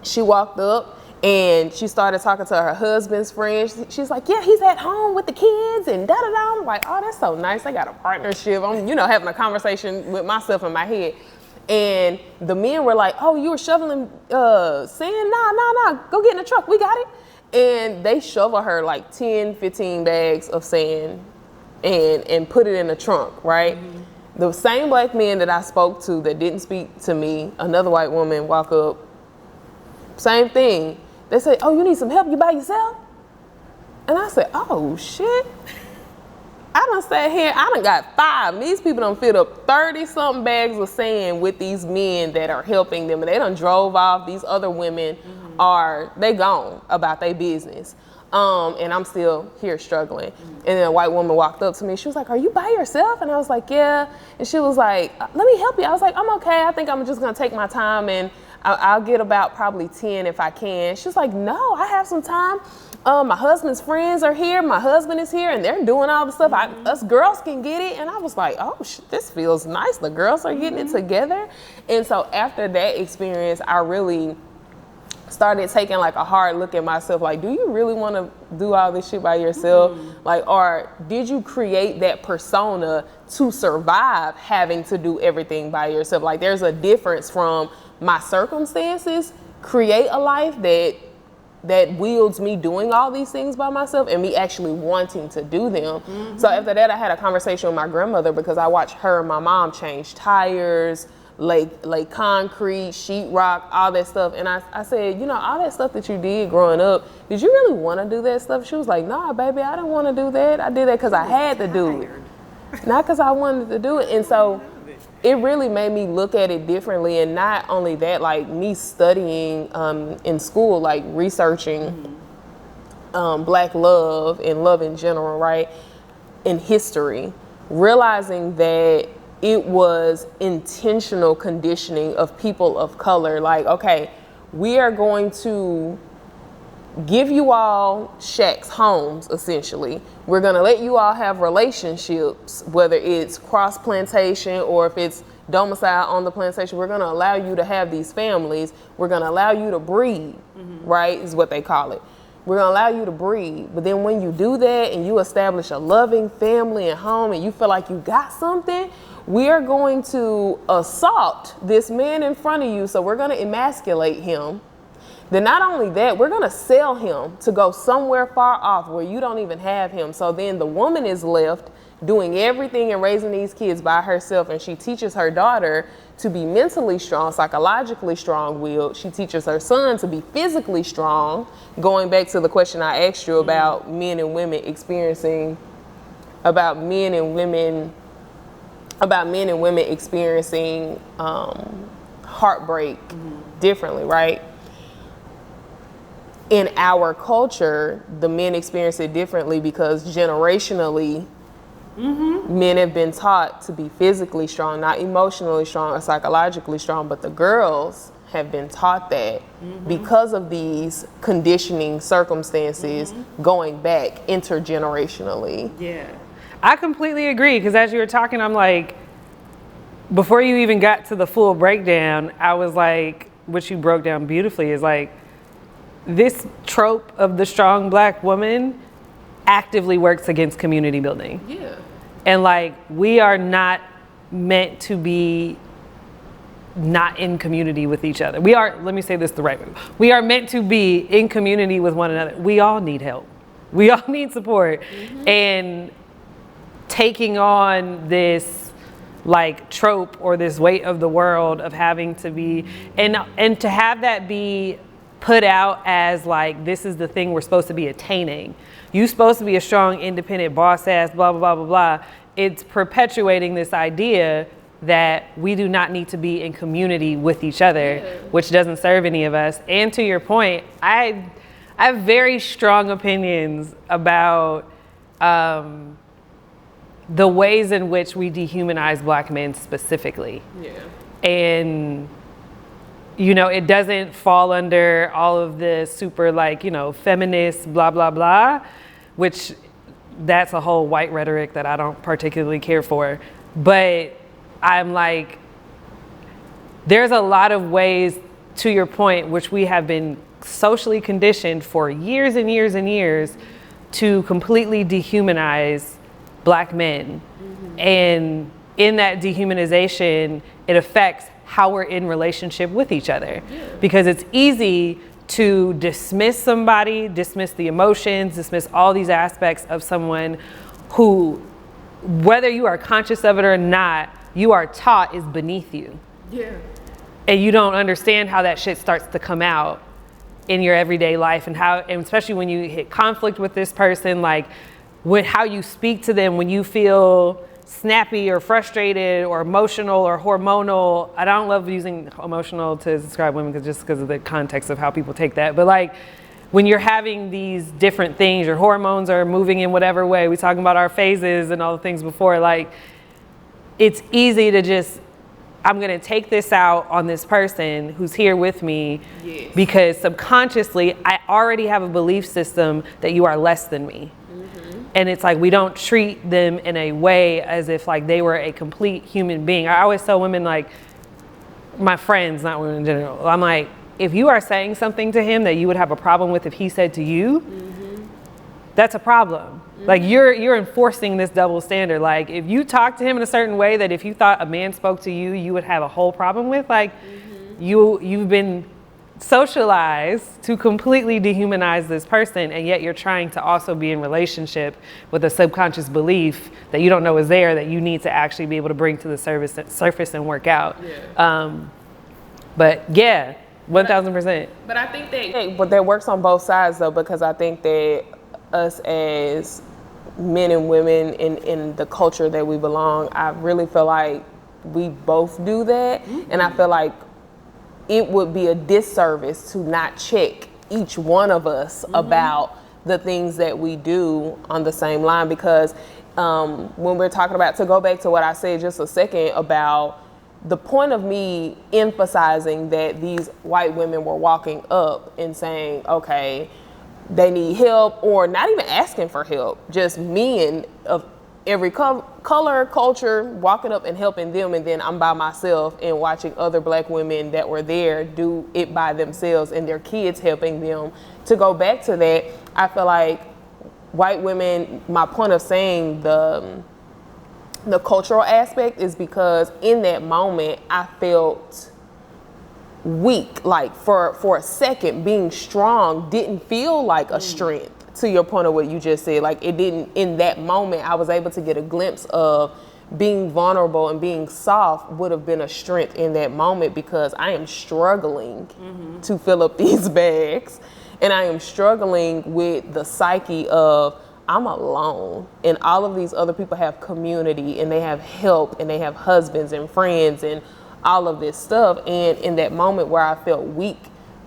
Speaker 1: she walked up and she started talking to her husband's friends. She's like, yeah, he's at home with the kids and da-da-da. I'm like, oh, that's so nice. They got a partnership. I'm, you know, having a conversation with myself in my head. And the men were like, oh, you were shoveling sand? Nah, go get in the truck. We got it. And they shovel her like 10, 15 bags of sand and put it in the trunk, right? The same black men that I spoke to that didn't speak to me, another white woman walk up, same thing. They say, oh, you need some help? You by yourself? And I said, oh, shit. I done sat here, I done got 5. These people done filled up 30-something bags of sand with these men that are helping them. And they done drove off. These other women they gone about their business. And I'm still here struggling. And then a white woman walked up to me. She was like, are you by yourself? And I was like, yeah. And she was like, let me help you. I was like, I'm okay. I think I'm just gonna take my time and I'll get about probably 10 if I can. She was like, no, I have some time. My husband's friends are here. My husband is here and they're doing all the stuff. Us girls can get it. And I was like, oh, this feels nice. The girls are getting it together. And so after that experience, I really started taking like a hard look at myself. Like, do you really want to do all this shit by yourself? Like, or did you create that persona to survive having to do everything by yourself? Like, there's a difference from my circumstances create a life that wields me doing all these things by myself and me actually wanting to do them. So after that, I had a conversation with my grandmother because I watched her and my mom change tires, lay concrete, sheetrock, all that stuff. And I said, you know, all that stuff that you did growing up, did you really want to do that stuff? She was like, nah, baby, I didn't want to do that. I did that because I had to do it, not because I wanted to do it. And so it really made me look at it differently. And not only that, like me studying in school, like researching Black love and love in general, right? In history, realizing that it was intentional conditioning of people of color. Like, okay, we are going to give you all shacks, homes, essentially. We're gonna let you all have relationships, whether it's cross plantation or if it's domicile on the plantation. We're gonna allow you to have these families. We're gonna allow you to breed, right, is what they call it. We're gonna allow you to breed. But then when you do that and you establish a loving family and home and you feel like you got something, we are going to assault this man in front of you. So we're gonna emasculate him. Then not only that, we're gonna sell him to go somewhere far off where you don't even have him. So then the woman is left doing everything and raising these kids by herself, and she teaches her daughter to be mentally strong, psychologically strong-willed. She teaches her son to be physically strong, going back to the question I asked you about men and women experiencing, about men and women experiencing heartbreak differently, right? In our culture, the men experience it differently because generationally, Men have been taught to be physically strong, not emotionally strong or psychologically strong, but the girls have been taught that because of these conditioning circumstances going back intergenerationally.
Speaker 3: Yeah. I completely agree, because as you were talking, I'm like, before you even got to the full breakdown, I was like, what you broke down beautifully is like, this trope of the strong black woman actively works against community building.
Speaker 1: Yeah.
Speaker 3: And like, we are not meant to be not in community with each other. We are, let me say this the right way. We are meant to be in community with one another. We all need help. We all need support. And taking on this like trope or this weight of the world of having to be, and to have that be put out as like, this is the thing we're supposed to be attaining. You're supposed to be a strong, independent, boss ass, blah, blah, blah, blah, blah. It's perpetuating this idea that we do not need to be in community with each other, which doesn't serve any of us. And to your point, I have very strong opinions about the ways in which we dehumanize black men specifically.
Speaker 1: Yeah.
Speaker 3: And you know, it doesn't fall under all of the super like, you know, feminist blah, blah, blah, which that's a whole white rhetoric that I don't particularly care for. But I'm like, there's a lot of ways, to your point, which we have been socially conditioned for years and years and years to completely dehumanize black men. And in that dehumanization, it affects how we're in relationship with each other. Because it's easy to dismiss somebody, dismiss the emotions, dismiss all these aspects of someone who, whether you are conscious of it or not, you are taught is beneath you.
Speaker 1: Yeah.
Speaker 3: And you don't understand how that shit starts to come out in your everyday life, and how, and especially when you hit conflict with this person, like how you speak to them when you feel snappy or frustrated or emotional or hormonal. I don't love using emotional to describe women just because of the context of how people take that. But like when you're having these different things, your hormones are moving in whatever way. We talking about our phases and all the things before. Like it's easy to just, I'm going to take this out on this person who's here with me because subconsciously I already have a belief system that you are less than me. And it's like, we don't treat them in a way as if like they were a complete human being. I always tell women, like my friends, not women in general, I'm like, if you are saying something to him that you would have a problem with if he said to you, that's a problem. Like you're enforcing this double standard. Like if you talk to him in a certain way that if you thought a man spoke to you, you would have a whole problem with, like you've been socialized to completely dehumanize this person, and yet you're trying to also be in relationship with a subconscious belief that you don't know is there, that you need to actually be able to bring to the surface and work out. But yeah, 1000%.
Speaker 1: But I think that works on both sides though, because I think that us as men and women in the culture that we belong, I really feel like we both do that. And I feel like it would be a disservice to not check each one of us about the things that we do on the same line. Because when we're talking about, to go back to what I said just a second about the point of me emphasizing that these white women were walking up and saying, okay, they need help, or not even asking for help, just men of every color, culture, walking up and helping them, and then I'm by myself and watching other black women that were there do it by themselves and their kids helping them. To go back to that, I feel like white women, my point of saying the cultural aspect is because in that moment I felt weak. Like for a second, being strong didn't feel like a strength. To your point of what you just said, like it didn't, in that moment, I was able to get a glimpse of being vulnerable, and being soft would have been a strength in that moment, because I am struggling to fill up these bags, and I am struggling with the psyche of I'm alone, and all of these other people have community, and they have help, and they have husbands and friends and all of this stuff. And in that moment where I felt weak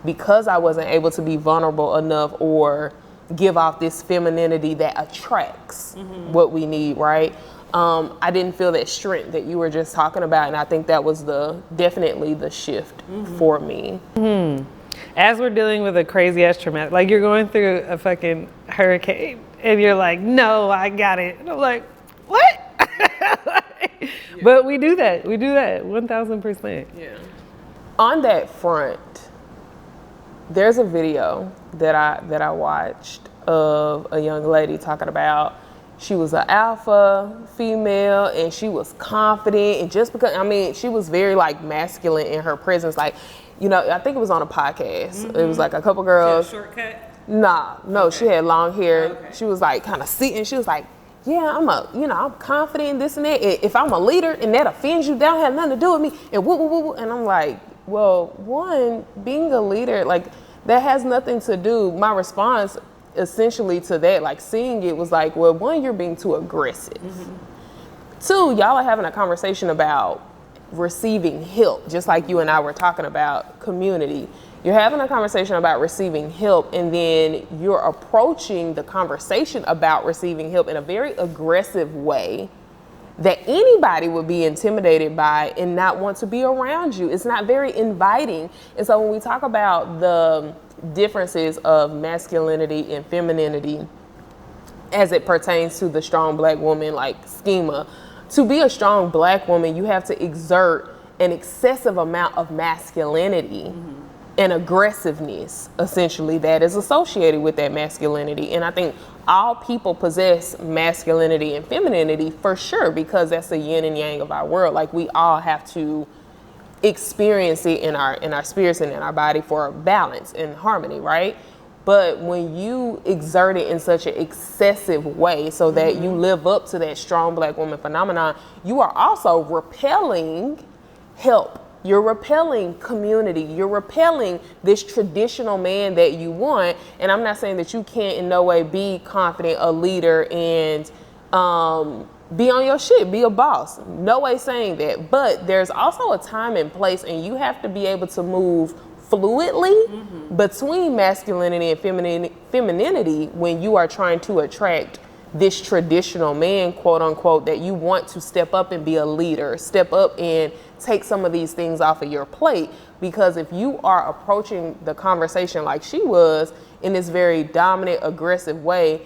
Speaker 1: because I wasn't able to be vulnerable enough, or give off this femininity that attracts what we need, right? I didn't feel that strength that you were just talking about, and I think that was definitely the shift for me.
Speaker 3: As we're dealing with a crazy ass traumatic, like you're going through a fucking hurricane and you're like, no, I got it. And I'm like, what? But we do that 1000%.
Speaker 2: Yeah.
Speaker 1: On that front, there's a video that I watched of a young lady talking about she was an alpha female and she was confident, and just because, I mean, she was very like masculine in her presence. Like, you know, I think it was on a podcast. It was like a couple girls.
Speaker 2: Shortcut?
Speaker 1: No,
Speaker 2: Okay.
Speaker 1: She had long hair.
Speaker 2: Okay.
Speaker 1: She was like kind of sitting. She was like, yeah, I'm confident in this and that. If I'm a leader and that offends you, that don't have nothing to do with me. And woo, woo, woo, woo. And I'm like, well, one, being a leader, like that has nothing to do. My response essentially to that, like seeing it, was like, well, one, you're being too aggressive. Two, y'all are having a conversation about receiving help, just like you and I were talking about community. You're having a conversation about receiving help, and then you're approaching the conversation about receiving help in a very aggressive way that anybody would be intimidated by and not want to be around you. It's not very inviting. And so when we talk about the differences of masculinity and femininity as it pertains to the strong black woman like schema, to be a strong black woman, you have to exert an excessive amount of masculinity and aggressiveness, essentially, that is associated with that masculinity. And I think all people possess masculinity and femininity for sure, because that's the yin and yang of our world. Like, we all have to experience it in our spirits and in our body for balance and harmony, right? But when you exert it in such an excessive way so that you live up to that strong black woman phenomenon, you are also repelling help. You're repelling community. You're repelling this traditional man that you want. And I'm not saying that you can't in no way be confident, a leader, and be on your shit, be a boss. No way saying that. But there's also a time and place, and you have to be able to move fluidly between masculinity and femininity when you are trying to attract this traditional man, quote unquote, that you want to step up and be a leader, step up and take some of these things off of your plate. Because if you are approaching the conversation like she was, in this very dominant, aggressive way,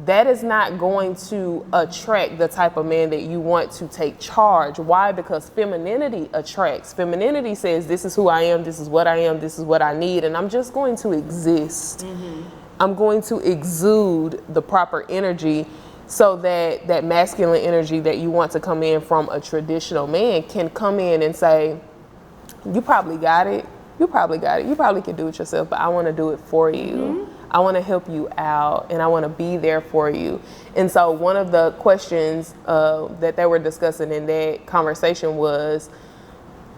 Speaker 1: that is not going to attract the type of man that you want to take charge. Why? Because femininity attracts. Femininity says, this is who I am, this is what I am, this is what I need, and I'm just going to exist. I'm going to exude the proper energy so that that masculine energy that you want to come in from a traditional man can come in and say, you probably got it. You probably got it. You probably can do it yourself, but I want to do it for you. I want to help you out, and I want to be there for you. And so one of the questions that they were discussing in that conversation was,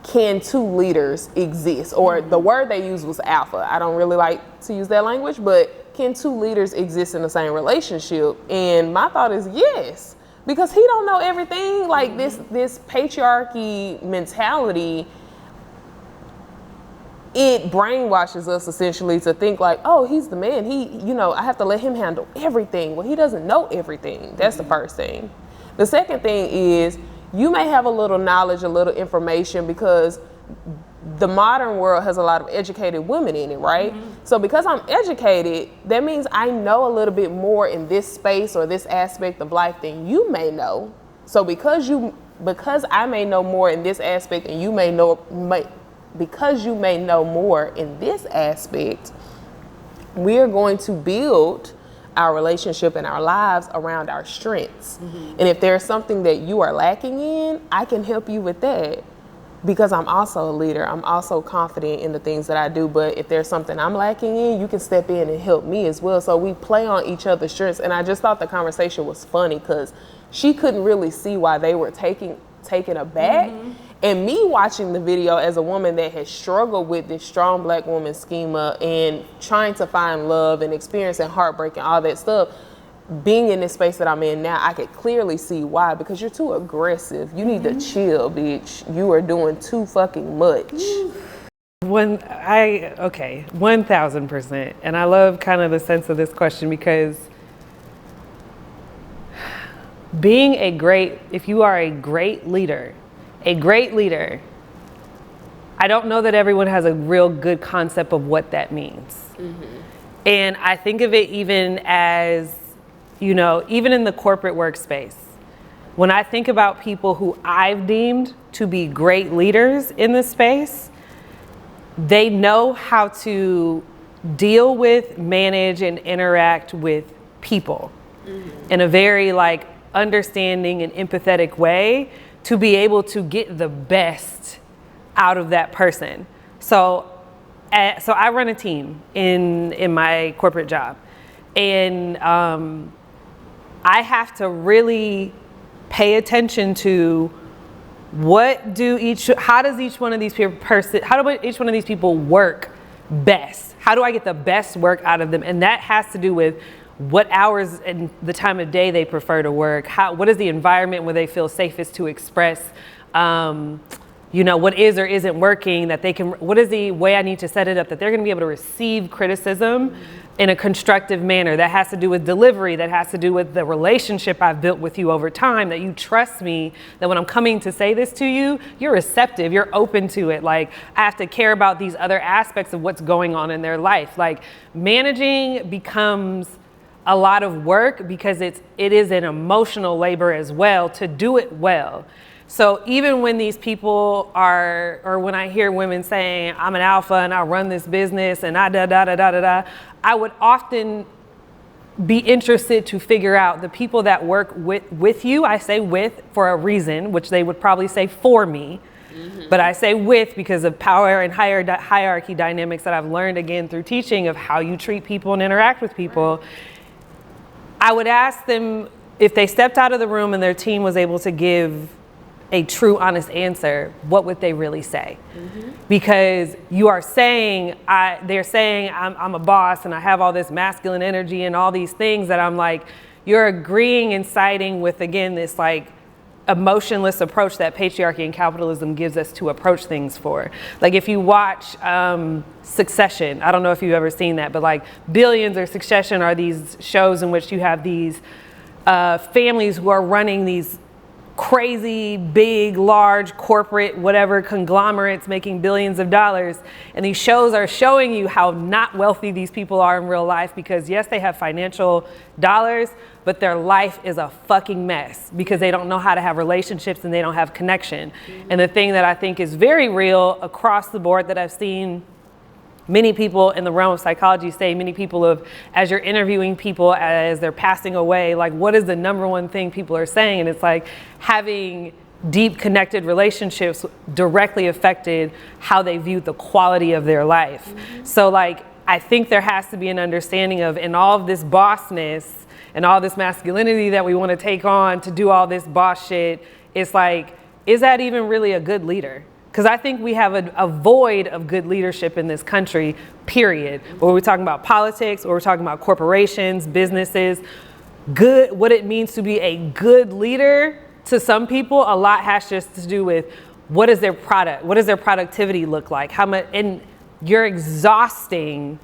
Speaker 1: can two leaders exist? Or the word they used was alpha. I don't really like to use that language, but can two leaders exist in the same relationship? And my thought is yes, because he don't know everything. Like this patriarchy mentality, it brainwashes us essentially to think like, oh, he's the man. I have to let him handle everything. Well, he doesn't know everything. That's the first thing. The second thing is, you may have a little knowledge, a little information, because the modern world has a lot of educated women in it, right? So because I'm educated, that means I know a little bit more in this space or this aspect of life than you may know. So because I may know more in this aspect and you may know, because you may know more in this aspect, we are going to build our relationship and our lives around our strengths. And if there's something that you are lacking in, I can help you with that, because I'm also a leader. I'm also confident in the things that I do. But if there's something I'm lacking in, you can step in and help me as well. So we play on each other's strengths. And I just thought the conversation was funny because she couldn't really see why they were taken aback. And me watching the video as a woman that has struggled with this strong black woman schema and trying to find love and experiencing heartbreak and all that stuff, being in this space that I'm in now, I could clearly see why. Because you're too aggressive. You need to chill, bitch. You are doing too fucking much.
Speaker 3: Okay, 1000%. And I love kind of the sense of this question because if you are a great leader, I don't know that everyone has a real good concept of what that means. And I think of it even as, even in the corporate workspace. When I think about people who I've deemed to be great leaders in this space, they know how to deal with, manage, and interact with people in a very understanding and empathetic way to be able to get the best out of that person. So I run a team in my corporate job, and I have to really pay attention to how do each one of these people work best? How do I get the best work out of them? And that has to do with what hours and the time of day they prefer to work. What is the environment where they feel safest to express, what is or isn't working, what is the way I need to set it up that they're gonna be able to receive criticism in a constructive manner. That has to do with delivery, that has to do with the relationship I've built with you over time, that you trust me, that when I'm coming to say this to you, you're receptive, you're open to it. I have to care about these other aspects of what's going on in their life. Managing becomes a lot of work because it is an emotional labor as well to do it well. So even when these people or when I hear women saying, I'm an alpha and I run this business and I would often be interested to figure out the people that work with you. I say with for a reason, which they would probably say for me. But I say with because of power and hierarchy dynamics that I've learned again through teaching of how you treat people and interact with people. I would ask them if they stepped out of the room and their team was able to give a true, honest answer, what would they really say? Because you are saying, they're saying I'm a boss and I have all this masculine energy and all these things that I'm you're agreeing and siding with, again, this emotionless approach that patriarchy and capitalism gives us to approach things for. If you watch Succession, I don't know if you've ever seen that, but Billions or Succession are these shows in which you have these families who are running these crazy, big, large, corporate, whatever conglomerates making billions of dollars. And these shows are showing you how not wealthy these people are in real life because yes, they have financial dollars, but their life is a fucking mess because they don't know how to have relationships and they don't have connection. And the thing that I think is very real across the board that I've seen many people in the realm of psychology say, as you're interviewing people as they're passing away, what is the number one thing people are saying? And it's having deep connected relationships directly affected how they viewed the quality of their life. So I think there has to be an understanding of, in all of this bossness and all this masculinity that we want to take on to do all this boss shit, it's is that even really a good leader? Because I think we have a void of good leadership in this country, period. Whether we're talking about politics or we're talking about corporations, businesses, what it means to be a good leader to some people, a lot has just to do with what does their productivity look like? How much, and you're exhausting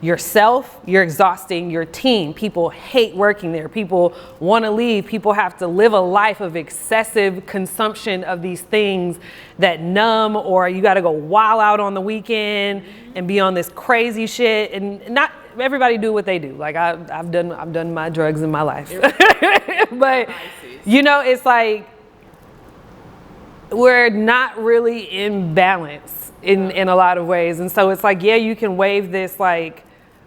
Speaker 3: yourself, you're exhausting your team. People hate working there. People want to leave. People have to live a life of excessive consumption of these things that numb, or you got to go wild out on the weekend and be on this crazy shit. And not everybody do what they do. I've done my drugs in my life, but it's we're not really in balance in a lot of ways. And so it's yeah, you can wave this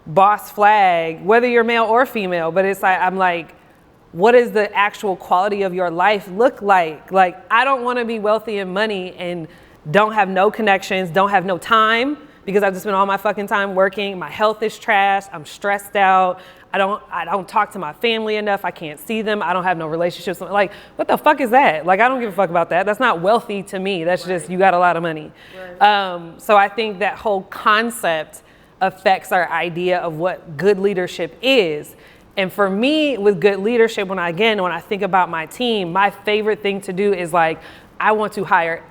Speaker 3: boss flag, whether you're male or female, but it's what does the actual quality of your life look like? I don't want to be wealthy and money and don't have no connections, don't have no time because I've just spent all my fucking time working. My health is trash. I'm stressed out. I don't talk to my family enough. I can't see them. I don't have no relationships. What the fuck is that? I don't give a fuck about that. That's not wealthy to me. That's just, you got a lot of money. So I think that whole concept affects our idea of what good leadership is. And for me, with good leadership, when I think about my team, my favorite thing to do is I want to hire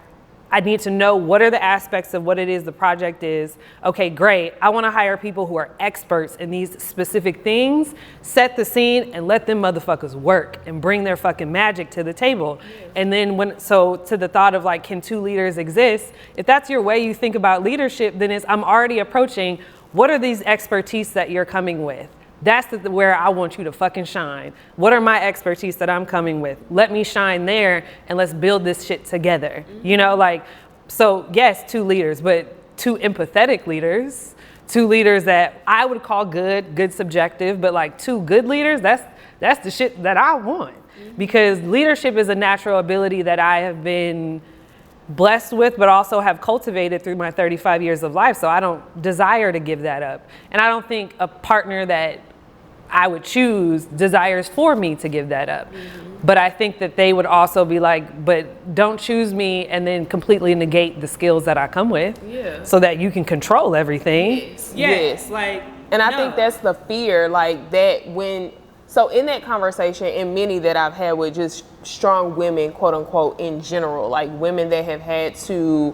Speaker 3: I need to know what are the aspects of what it is the project is. Okay, great. I want to hire people who are experts in these specific things, set the scene, and let them motherfuckers work and bring their fucking magic to the table. And then so to the thought of like, can two leaders exist? If that's your way you think about leadership, then I'm already approaching, what are these expertise that you're coming with? That's where I want you to fucking shine. What are my expertise that I'm coming with? Let me shine there and let's build this shit together. You know, like, so yes, two leaders, but two empathetic leaders, two leaders that I would call good subjective, but like two good leaders, that's the shit that I want. Because leadership is a natural ability that I have been blessed with, but also have cultivated through my 35 years of life. So I don't desire to give that up. And I don't think a partner that I would choose desires for me to give that up. But I think that they would also be like, but don't choose me and then completely negate the skills that I come with so that you can control everything.
Speaker 1: Yes.
Speaker 2: Like,
Speaker 1: and I think that's the fear, like that so in that conversation, and many that I've had with just strong women, quote unquote, in general, like women that have had to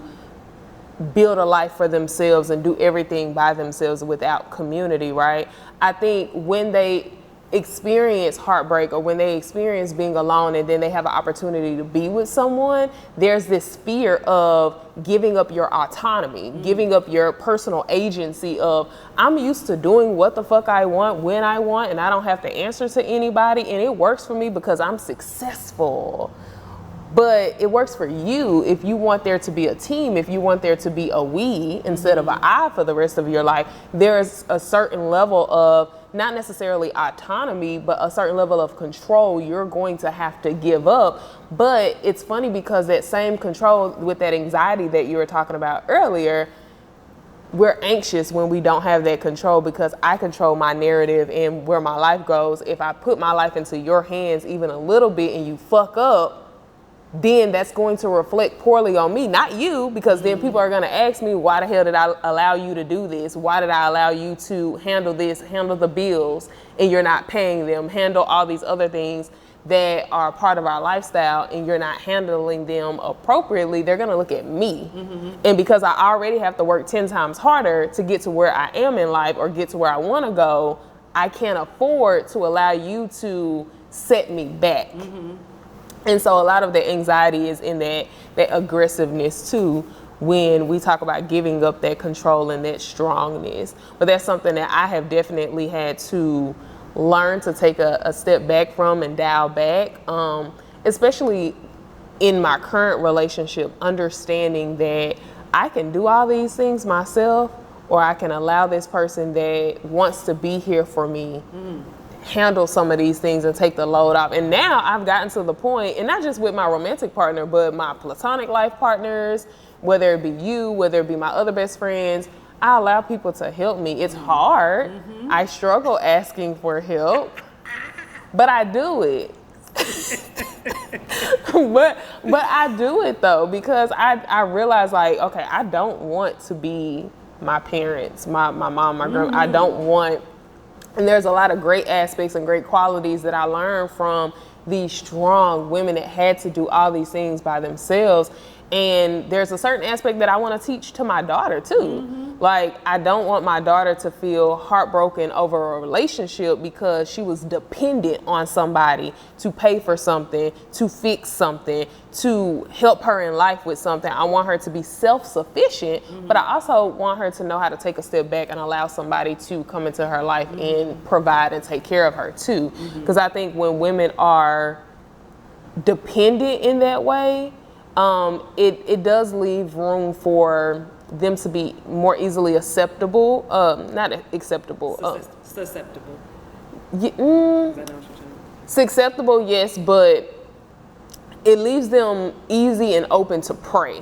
Speaker 1: build a life for themselves and do everything by themselves without community, right? I think when they experience heartbreak or when they experience being alone and then they have an opportunity to be with someone, there's this fear of giving up your autonomy, giving up your personal agency of, I'm used to doing what the fuck I want, when I want, and I don't have to answer to anybody, and it works for me because I'm successful. But it works for you if you want there to be a team, if you want there to be a we instead of an I for the rest of your life. There's a certain level of not necessarily autonomy, but a certain level of control you're going to have to give up. But it's funny because that same control with that anxiety that you were talking about earlier, we're anxious when we don't have that control because I control my narrative and where my life goes. If I put my life into your hands even a little bit and you fuck up, then that's going to reflect poorly on me, not you, because then people are going to ask me, why the hell did I allow you to do this? Why did I allow you to handle this, handle the bills, and you're not paying them, handle all these other things that are part of our lifestyle, and you're not handling them appropriately? They're going to look at me. And because I already have to work 10 times harder to get to where I am in life or get to where I want to go, I can't afford to allow you to set me back. And so a lot of the anxiety is in that aggressiveness too, when we talk about giving up that control and that strongness. But that's something that I have definitely had to learn to take a step back from and dial back, especially in my current relationship, understanding that I can do all these things myself, or I can allow this person that wants to be here for me handle some of these things and take the load off. And now I've gotten to the point, and not just with my romantic partner, but my platonic life partners, whether it be you, whether it be my other best friends, I allow people to help me. It's hard. I struggle asking for help, but I do it. but I do it though, because I realize, like, okay, I don't want to be my parents, my mom, my grandma. I don't want. And there's a lot of great aspects and great qualities that I learned from these strong women that had to do all these things by themselves. And there's a certain aspect that I want to teach to my daughter too. Like, I don't want my daughter to feel heartbroken over a relationship because she was dependent on somebody to pay for something, to fix something, to help her in life with something. I want her to be self-sufficient, but I also want her to know how to take a step back and allow somebody to come into her life and provide and take care of her too. Because I think when women are dependent in that way, it does leave room for them to be more easily acceptable, not acceptable.
Speaker 2: Susceptible.
Speaker 1: Susceptible, yes, but it leaves them easy and open to prey,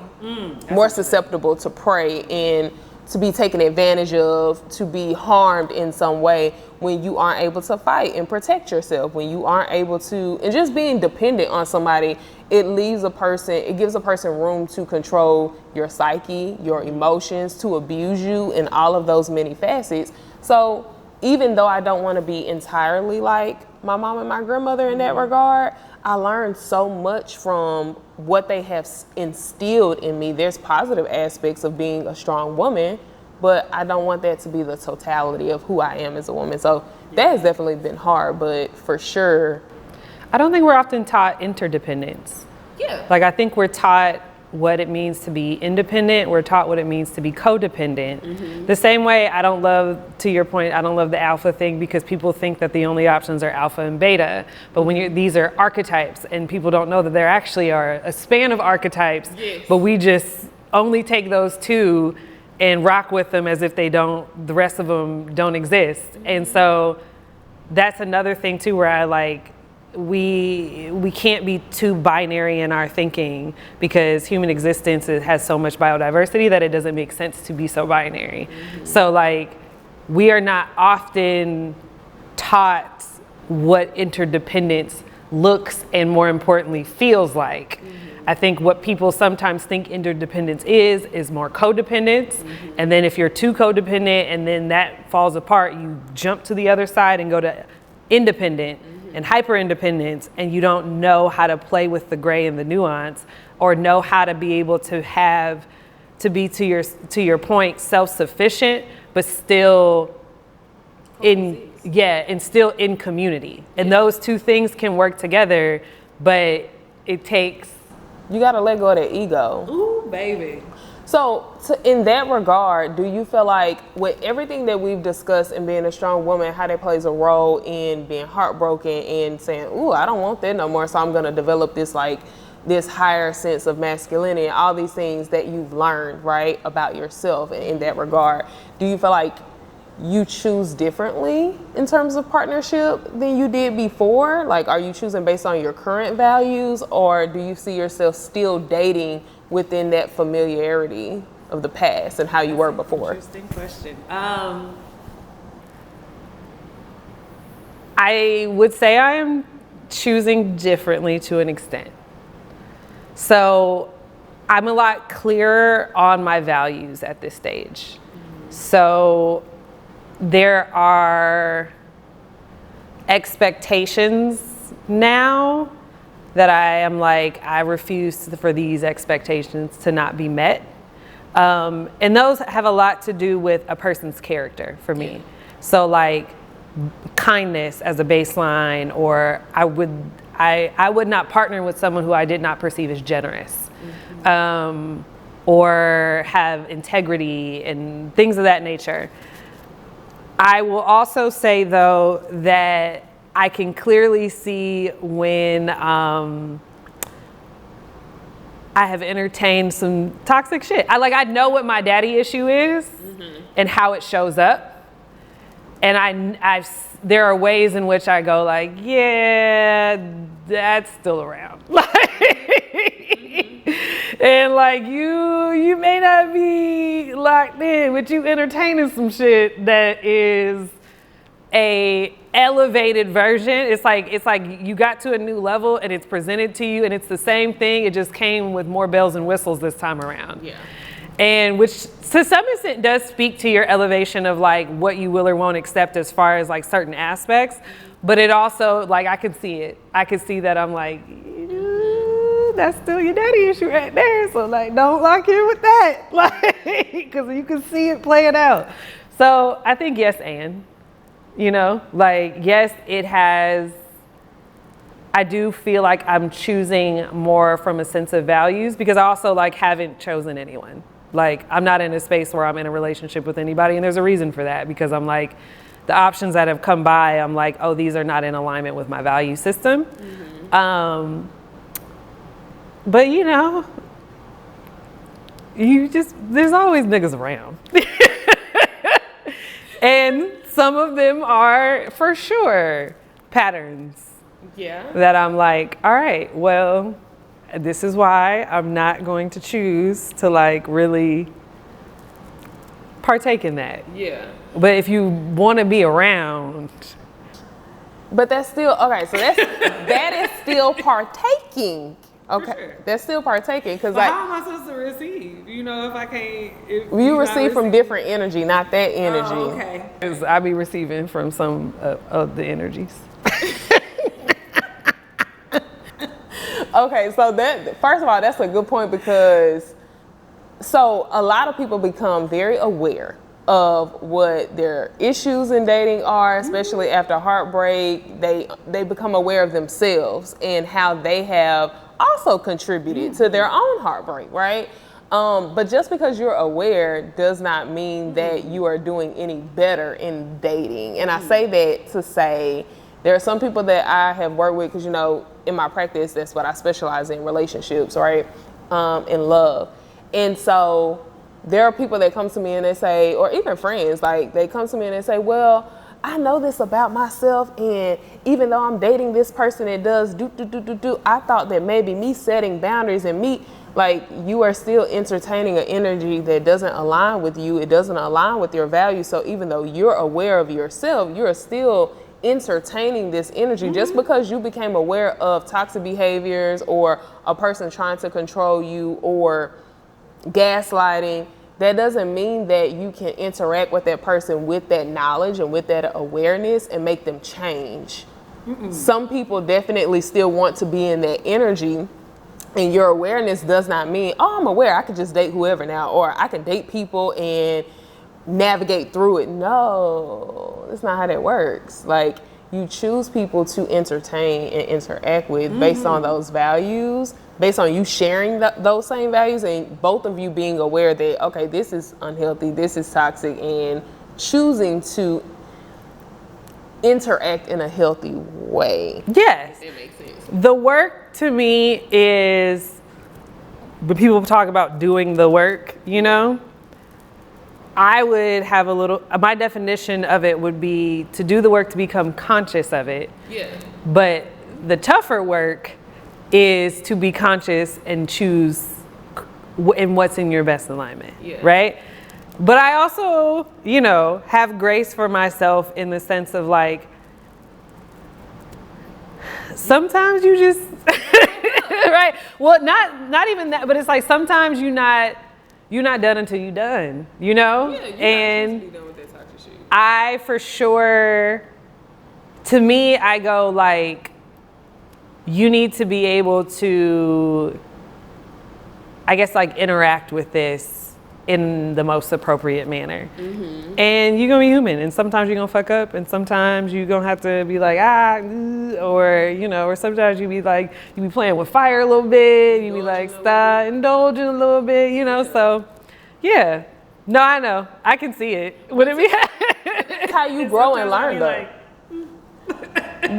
Speaker 1: more susceptible to prey and to be taken advantage of, to be harmed in some way when you aren't able to fight and protect yourself, when you aren't able to, and just being dependent on somebody, it gives a person room to control your psyche, your emotions, to abuse you in all of those many facets. So even though I don't want to be entirely like my mom and my grandmother in that regard. I learned so much from what they have instilled in me. There's positive aspects of being a strong woman, but I don't want that to be the totality of who I am as a woman. So that has definitely been hard, but for sure.
Speaker 3: I don't think we're often taught interdependence.
Speaker 1: Yeah.
Speaker 3: Like, I think we're taught what it means to be independent. We're taught what it means to be codependent. The same way I don't love, to your point, I don't love the alpha thing because people think that the only options are alpha and beta. But when these are archetypes and people don't know that there actually are a span of archetypes, but we just only take those two and rock with them as if the rest of them don't exist. And so that's another thing too, where I like, we can't be too binary in our thinking because human existence has so much biodiversity that it doesn't make sense to be so binary. So like, we are not often taught what interdependence looks and more importantly feels like. I think what people sometimes think interdependence is more codependence. And then if you're too codependent and then that falls apart, you jump to the other side and go to independent and hyper independence, and you don't know how to play with the gray and the nuance, or know how to be able to be to your point, self-sufficient, but still still in community. And those two things can work together, but it takes.
Speaker 1: You gotta let go of that ego.
Speaker 2: Ooh, baby.
Speaker 1: So in that regard, do you feel like with everything that we've discussed in being a strong woman, how that plays a role in being heartbroken and saying, ooh, I don't want that no more, so I'm gonna develop this higher sense of masculinity, all these things that you've learned, right, about yourself in that regard. Do you feel like you choose differently in terms of partnership than you did before? Like, are you choosing based on your current values, or do you see yourself still dating within that familiarity of the past and how you were before?
Speaker 2: Interesting question.
Speaker 3: I would say I am choosing differently to an extent. So I'm a lot clearer on my values at this stage. So there are expectations now that I am like, I refuse for these expectations to not be met. And those have a lot to do with a person's character for me. So like kindness as a baseline, or I would not partner with someone who I did not perceive as generous, or have integrity and things of that nature. I will also say though that I can clearly see when I have entertained some toxic shit. I know what my daddy issue is and how it shows up. And there are ways in which I go like, yeah, that's still around. And like you may not be locked in, but you entertaining some shit that is a elevated version. It's like you got to a new level and it's presented to you and it's the same thing. It just came with more bells and whistles this time around. Yeah. And which to some extent does speak to your elevation of like what you will or won't accept as far as like certain aspects. But it also, like, I could see it. I could see that I'm like, that's still your daddy issue right there. So like, don't lock in with that. Like, because you can see it playing out. So I think yes, and. You know, like, yes, it has, I do feel like I'm choosing more from a sense of values because I also like haven't chosen anyone. Like, I'm not in a space where I'm in a relationship with anybody, and there's a reason for that because I'm like, the options that have come by, I'm like, oh, these are not in alignment with my value system. But you know, there's always niggas around. And some of them are, for sure, patterns. Yeah. That I'm like, all right, well, this is why I'm not going to choose to like really partake in that. Yeah. But if you want to be around.
Speaker 1: But that's still, okay, so that is still partaking. Okay, sure. That's still partaking because like,
Speaker 2: how am I supposed to receive? You know, if I can't,
Speaker 1: you receive from different energy, not that energy.
Speaker 2: Oh, okay.
Speaker 3: I be receiving from some of the energies.
Speaker 1: Okay, so that, first of all, that's a good point because so a lot of people become very aware of what their issues in dating are, especially after heartbreak. They become aware of themselves and how they have also contributed to their own heartbreak, right? But just because you're aware does not mean that you are doing any better in dating. And I say that to say there are some people that I have worked with because, you know, in my practice, that's what I specialize in, relationships, right? In love. And so there are people that come to me and they say, or even friends, like they come to me and they say, well, I know this about myself, and even though I'm dating this person that does I thought that maybe me setting boundaries and me, like, you are still entertaining an energy that doesn't align with you. It doesn't align with your values. So even though you're aware of yourself, you're still entertaining this energy. Just because you became aware of toxic behaviors or a person trying to control you or gaslighting, that doesn't mean that you can interact with that person with that knowledge and with that awareness and make them change. Some people definitely still want to be in that energy, and your awareness does not mean, oh, I'm aware, I can just date whoever now, or I can date people and navigate through it. No, that's not how that works. Like, you choose people to entertain and interact with based on those values, based on you sharing those same values, and both of you being aware that, okay, this is unhealthy, this is toxic, and choosing to interact in a healthy way.
Speaker 3: Yes.
Speaker 1: It makes sense.
Speaker 3: The work to me is, when people talk about doing the work, you know, I would have a little, my definition of it would be to do the work to become conscious of it.
Speaker 1: Yeah.
Speaker 3: But the tougher work is to be conscious and choose in what's in your best alignment, right? But I also, you know, have grace for myself in the sense of, like, sometimes you just, right? Well, not even that, but it's like sometimes you're not done until you're done, you know?
Speaker 1: Yeah,
Speaker 3: and
Speaker 1: be done with that toxic shit.
Speaker 3: I, for sure, to me, I go like, you need to be able to, I guess, like, interact with this in the most appropriate manner. And you're gonna be human, and sometimes you're gonna fuck up, and sometimes you're gonna have to be like, or, you know, or sometimes you be like, you be playing with fire a little bit, you be like, stop, indulging a little bit, you know, so, yeah. No, I know, I can see it. Would it be?
Speaker 1: That's how you grow and learn, though.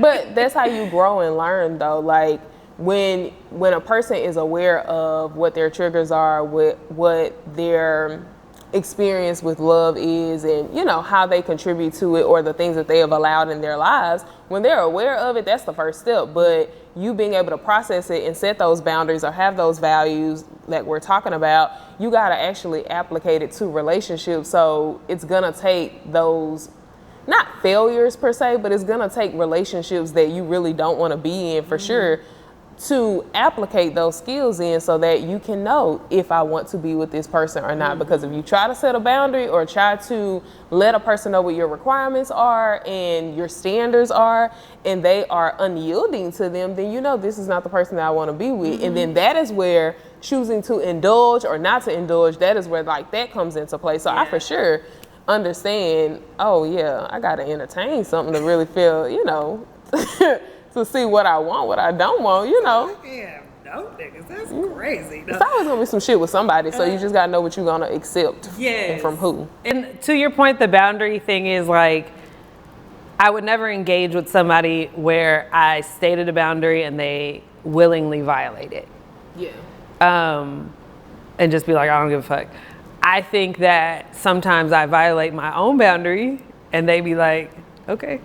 Speaker 1: But that's how you grow and learn, though. Like, when a person is aware of what their triggers are, what their experience with love is, and, you know, how they contribute to it, or the things that they have allowed in their lives, when they're aware of it, that's the first step. But you being able to process it and set those boundaries or have those values that we're talking about, you got to actually applicate it to relationships. So it's gonna take those, not failures per se, but it's gonna take relationships that you really don't want to be in, for sure, to applicate those skills in, so that you can know if I want to be with this person or not. Because if you try to set a boundary or try to let a person know what your requirements are and your standards are, and they are unyielding to them, then you know this is not the person that I want to be with. And then that is where choosing to indulge or not to indulge, that is where, like, that comes into play. So I for sure understand, oh yeah, I gotta entertain something to really feel, you know, to see what I want, what I don't want, you know.
Speaker 2: Yeah, no niggas, that's crazy.
Speaker 1: It's always gonna be some shit with somebody, so you just gotta know what you're gonna accept and from who.
Speaker 3: And to your point, the boundary thing is, like, I would never engage with somebody where I stated a boundary and they willingly violate it.
Speaker 1: Yeah.
Speaker 3: And just be like, I don't give a fuck. I think that sometimes I violate my own boundary and they be like, okay.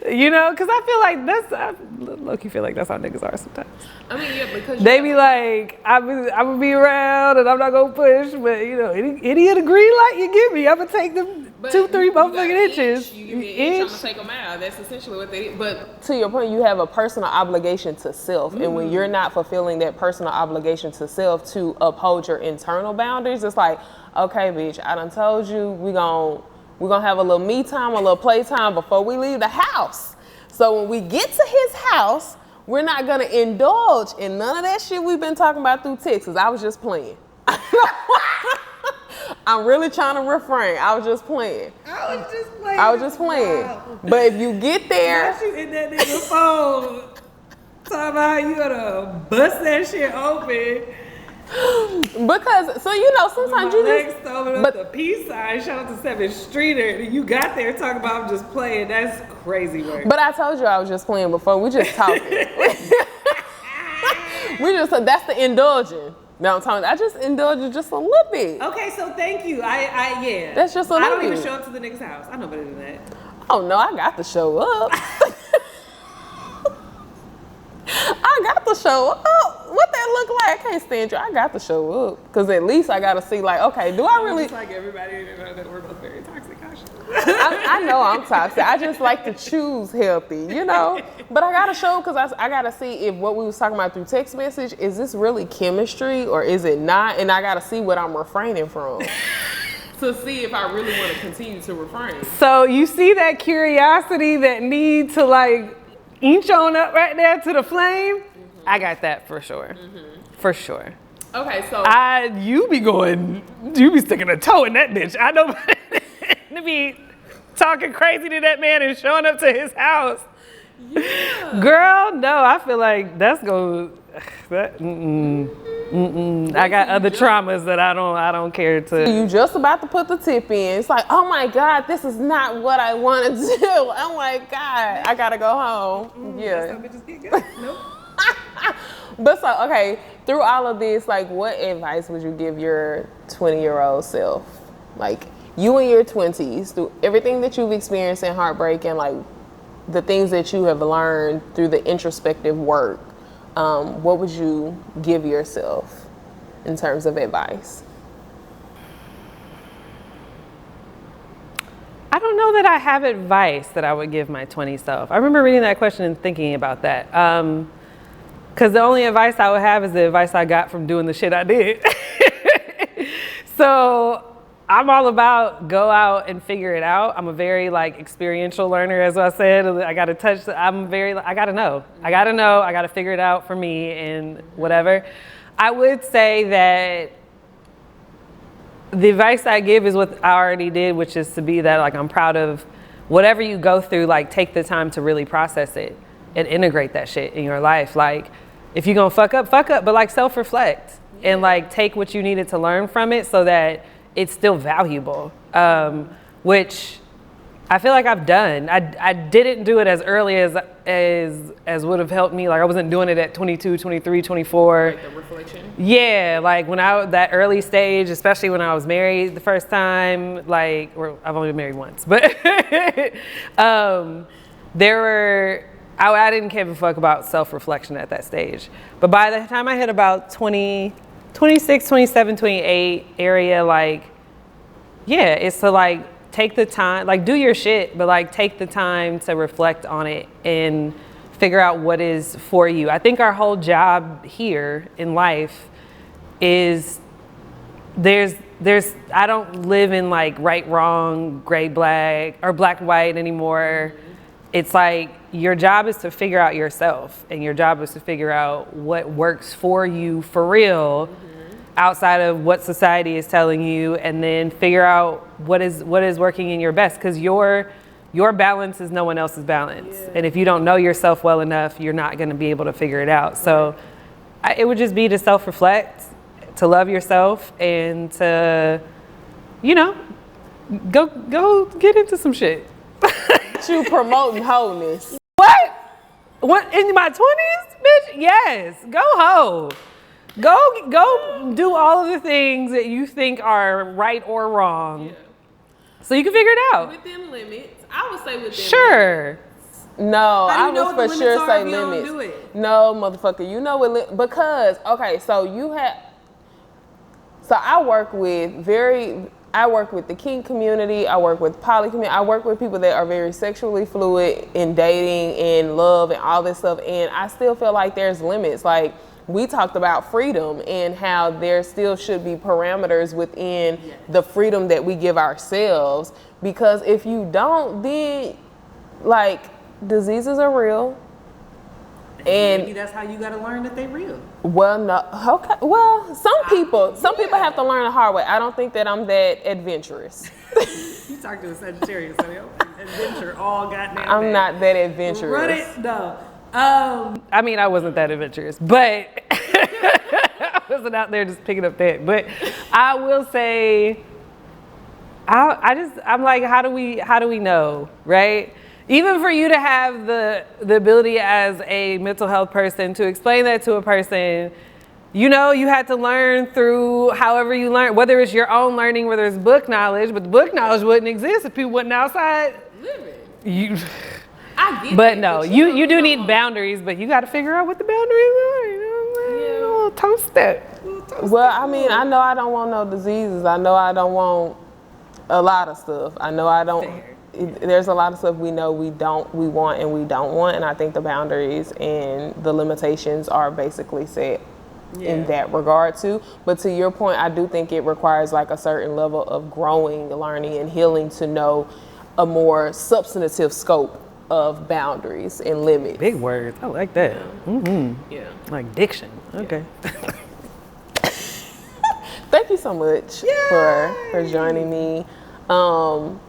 Speaker 3: You know, because I feel like I low-key feel like that's how niggas are sometimes.
Speaker 1: I mean, yeah, because
Speaker 3: they be like, I'm gonna be around and I'm not gonna push, but, you know, any of the green light you give me, I'm gonna take them 2-3 motherfucking inches.
Speaker 1: You give me an inch, I'm gonna take them out. That's essentially what they do. But to your point, you have a personal obligation to self, and when you're not fulfilling that personal obligation to self to uphold your internal boundaries, it's like, okay, bitch, I done told you we're gonna have a little me time, a little play time before we leave the house. So when we get to his house, we're not gonna indulge in none of that shit we've been talking about through text, 'cause I was just playing. I'm really trying to refrain. I was just playing.
Speaker 2: I was just playing.
Speaker 1: I was just playing.
Speaker 2: Wow.
Speaker 1: But if you get there,
Speaker 2: Not you in that nigga phone. Talking about you gonna bust that shit open.
Speaker 1: because so you know sometimes
Speaker 2: My
Speaker 1: you
Speaker 2: legs
Speaker 1: just
Speaker 2: stolen up
Speaker 1: but
Speaker 2: the peace sign, shout out to 7th Streeter. And you got there talking about I'm just playing. That's crazy work.
Speaker 1: but I told you I was just playing before. We just talking. We just that's the indulging. No, I'm telling you, I just indulged just a little bit.
Speaker 2: Okay, so thank you. Yeah.
Speaker 1: That's just a
Speaker 2: I
Speaker 1: little
Speaker 2: don't even
Speaker 1: bit.
Speaker 2: show up to the nigga's house. I know better than that.
Speaker 1: Oh no, I got to show up. I got to show up. What that look like? I can't stand you. I got to show up. Because at least I got to see, like, okay, do I really...
Speaker 2: Just like everybody in know that we're both very toxic,
Speaker 1: I know I'm toxic. I just like to choose healthy, you know? But I got to show because I got to see if what we was talking about through text message, is this really chemistry or is it not? And I got to see what I'm refraining from. To see if I really want to continue to refrain.
Speaker 3: So you see that curiosity that need to like inch on up right there to the flame? Mm-hmm. I got that for sure. Mm-hmm. For sure.
Speaker 1: Okay, so
Speaker 3: you be sticking a toe in that bitch. I know to be talking crazy to that man and showing up to his house. Yeah. Girl, no, I feel like that's going that I got other traumas that I don't care to.
Speaker 1: You just about to put the tip in. It's like, oh my God, this is not what I want to do. Oh my God, I gotta go home. Yeah.
Speaker 2: Nope.
Speaker 1: But so, okay, through all of this, like, what advice would you give your 20-year-old self? Like, you in your 20s, through everything that you've experienced in Heartbreak and like the things that you have learned through the introspective work, what would you give yourself in terms of advice?
Speaker 3: I don't know that I have advice that I would give my 20 self. I remember reading that question and thinking about that. Because the only advice I would have is the advice I got from doing the shit I did. So I'm all about go out and figure it out. I'm a very like experiential learner, as I said. I got to touch. I got to know. I got to figure it out for me and whatever. I would say that the advice I give is what I already did, which is to be that like I'm proud of whatever you go through. Like take the time to really process it and integrate that shit in your life. Like if you're gonna fuck up, but like self-reflect and like take what you needed to learn from it so that it's still valuable, which I feel like I've done. I didn't do it as early as would have helped me. Like I wasn't doing it at 22, 23, 24.
Speaker 1: Like the reflection?
Speaker 3: Yeah, like when that early stage, especially when I was married the first time, like, or I've only been married once, but I didn't give a fuck about self-reflection at that stage. But by the time I hit about 26, 27, 28 area, like, yeah, it's to like take the time, like do your shit, but like take the time to reflect on it and figure out what is for you. I think our whole job here in life is I don't live in like right, wrong, gray, black, or black, white anymore. It's like your job is to figure out yourself and your job is to figure out what works for you for real. Outside of what society is telling you, and then figure out what is working in your best, because your balance is no one else's balance. Yeah. And if you don't know yourself well enough, you're not going to be able to figure it out. So it would just be to self-reflect, to love yourself, and to, you know, go get into some shit.
Speaker 1: You promoting wholeness.
Speaker 3: What in my 20s, bitch? Yes, go hoe. Go do all of the things that you think are right or wrong, so you can figure it out.
Speaker 1: Within limits. I would say within
Speaker 3: sure.
Speaker 1: limits. No, I
Speaker 2: know
Speaker 1: would
Speaker 2: what
Speaker 1: for
Speaker 2: the
Speaker 1: sure
Speaker 2: limits
Speaker 1: say
Speaker 2: are if you don't
Speaker 1: limits.
Speaker 2: do it?
Speaker 1: No, motherfucker, you know what? Because okay, so I work with the kink community. I work with poly community. I work with people that are very sexually fluid in dating and love and all this stuff. And I still feel like there's limits. Like we talked about freedom and how there still should be parameters within the freedom that we give ourselves. Because if you don't, then like diseases are real.
Speaker 2: Maybe that's how you gotta learn that they real.
Speaker 1: Well, no, okay. Well, some people have to learn the hard way. I don't think that I'm that adventurous.
Speaker 2: You talk to a Sagittarius, so they'll adventure all goddamn
Speaker 1: I'm
Speaker 2: day.
Speaker 1: not that adventurous.
Speaker 2: Run it, no.
Speaker 3: I mean, I wasn't that adventurous, but I wasn't out there just picking up that. But I will say, I'm like, how do we know, right? Even for you to have the ability as a mental health person to explain that to a person, you know, you had to learn through however you learn, whether it's your own learning, whether it's book knowledge, but the book knowledge wouldn't exist if people wasn't outside.
Speaker 2: Living. I get
Speaker 3: But
Speaker 2: it,
Speaker 3: no,
Speaker 2: but
Speaker 3: you do need boundaries, but you got to figure out what the boundaries are. You know what I'm saying? A little toast that.
Speaker 1: Well, I mean, I know I don't want no diseases. I know I don't want a lot of stuff. I know I don't. There's a lot of stuff we know we want and we don't want, and I think the boundaries and the limitations are basically set in that regard too. But to your point, I do think it requires like a certain level of growing, learning, and healing to know a more substantive scope of boundaries and limits.
Speaker 3: Big words. I like that.
Speaker 2: Yeah.
Speaker 3: Like diction. Okay.
Speaker 1: Thank you so much for joining me.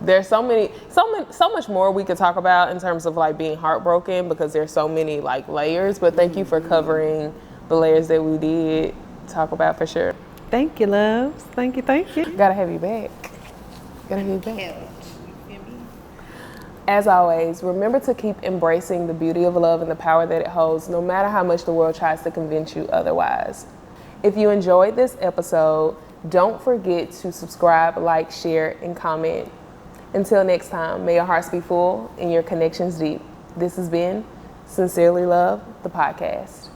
Speaker 1: There's so much more we could talk about in terms of like being heartbroken, because there's so many like layers, but thank you for covering the layers that we did talk about for sure.
Speaker 3: Thank you, loves. Thank you.
Speaker 1: Gotta have you back. As always, remember to keep embracing the beauty of love and the power that it holds, no matter how much the world tries to convince you otherwise. If you enjoyed this episode, don't forget to subscribe, like, share, and comment. Until next time, may your hearts be full and your connections deep. This has been Sincerely Love, the podcast.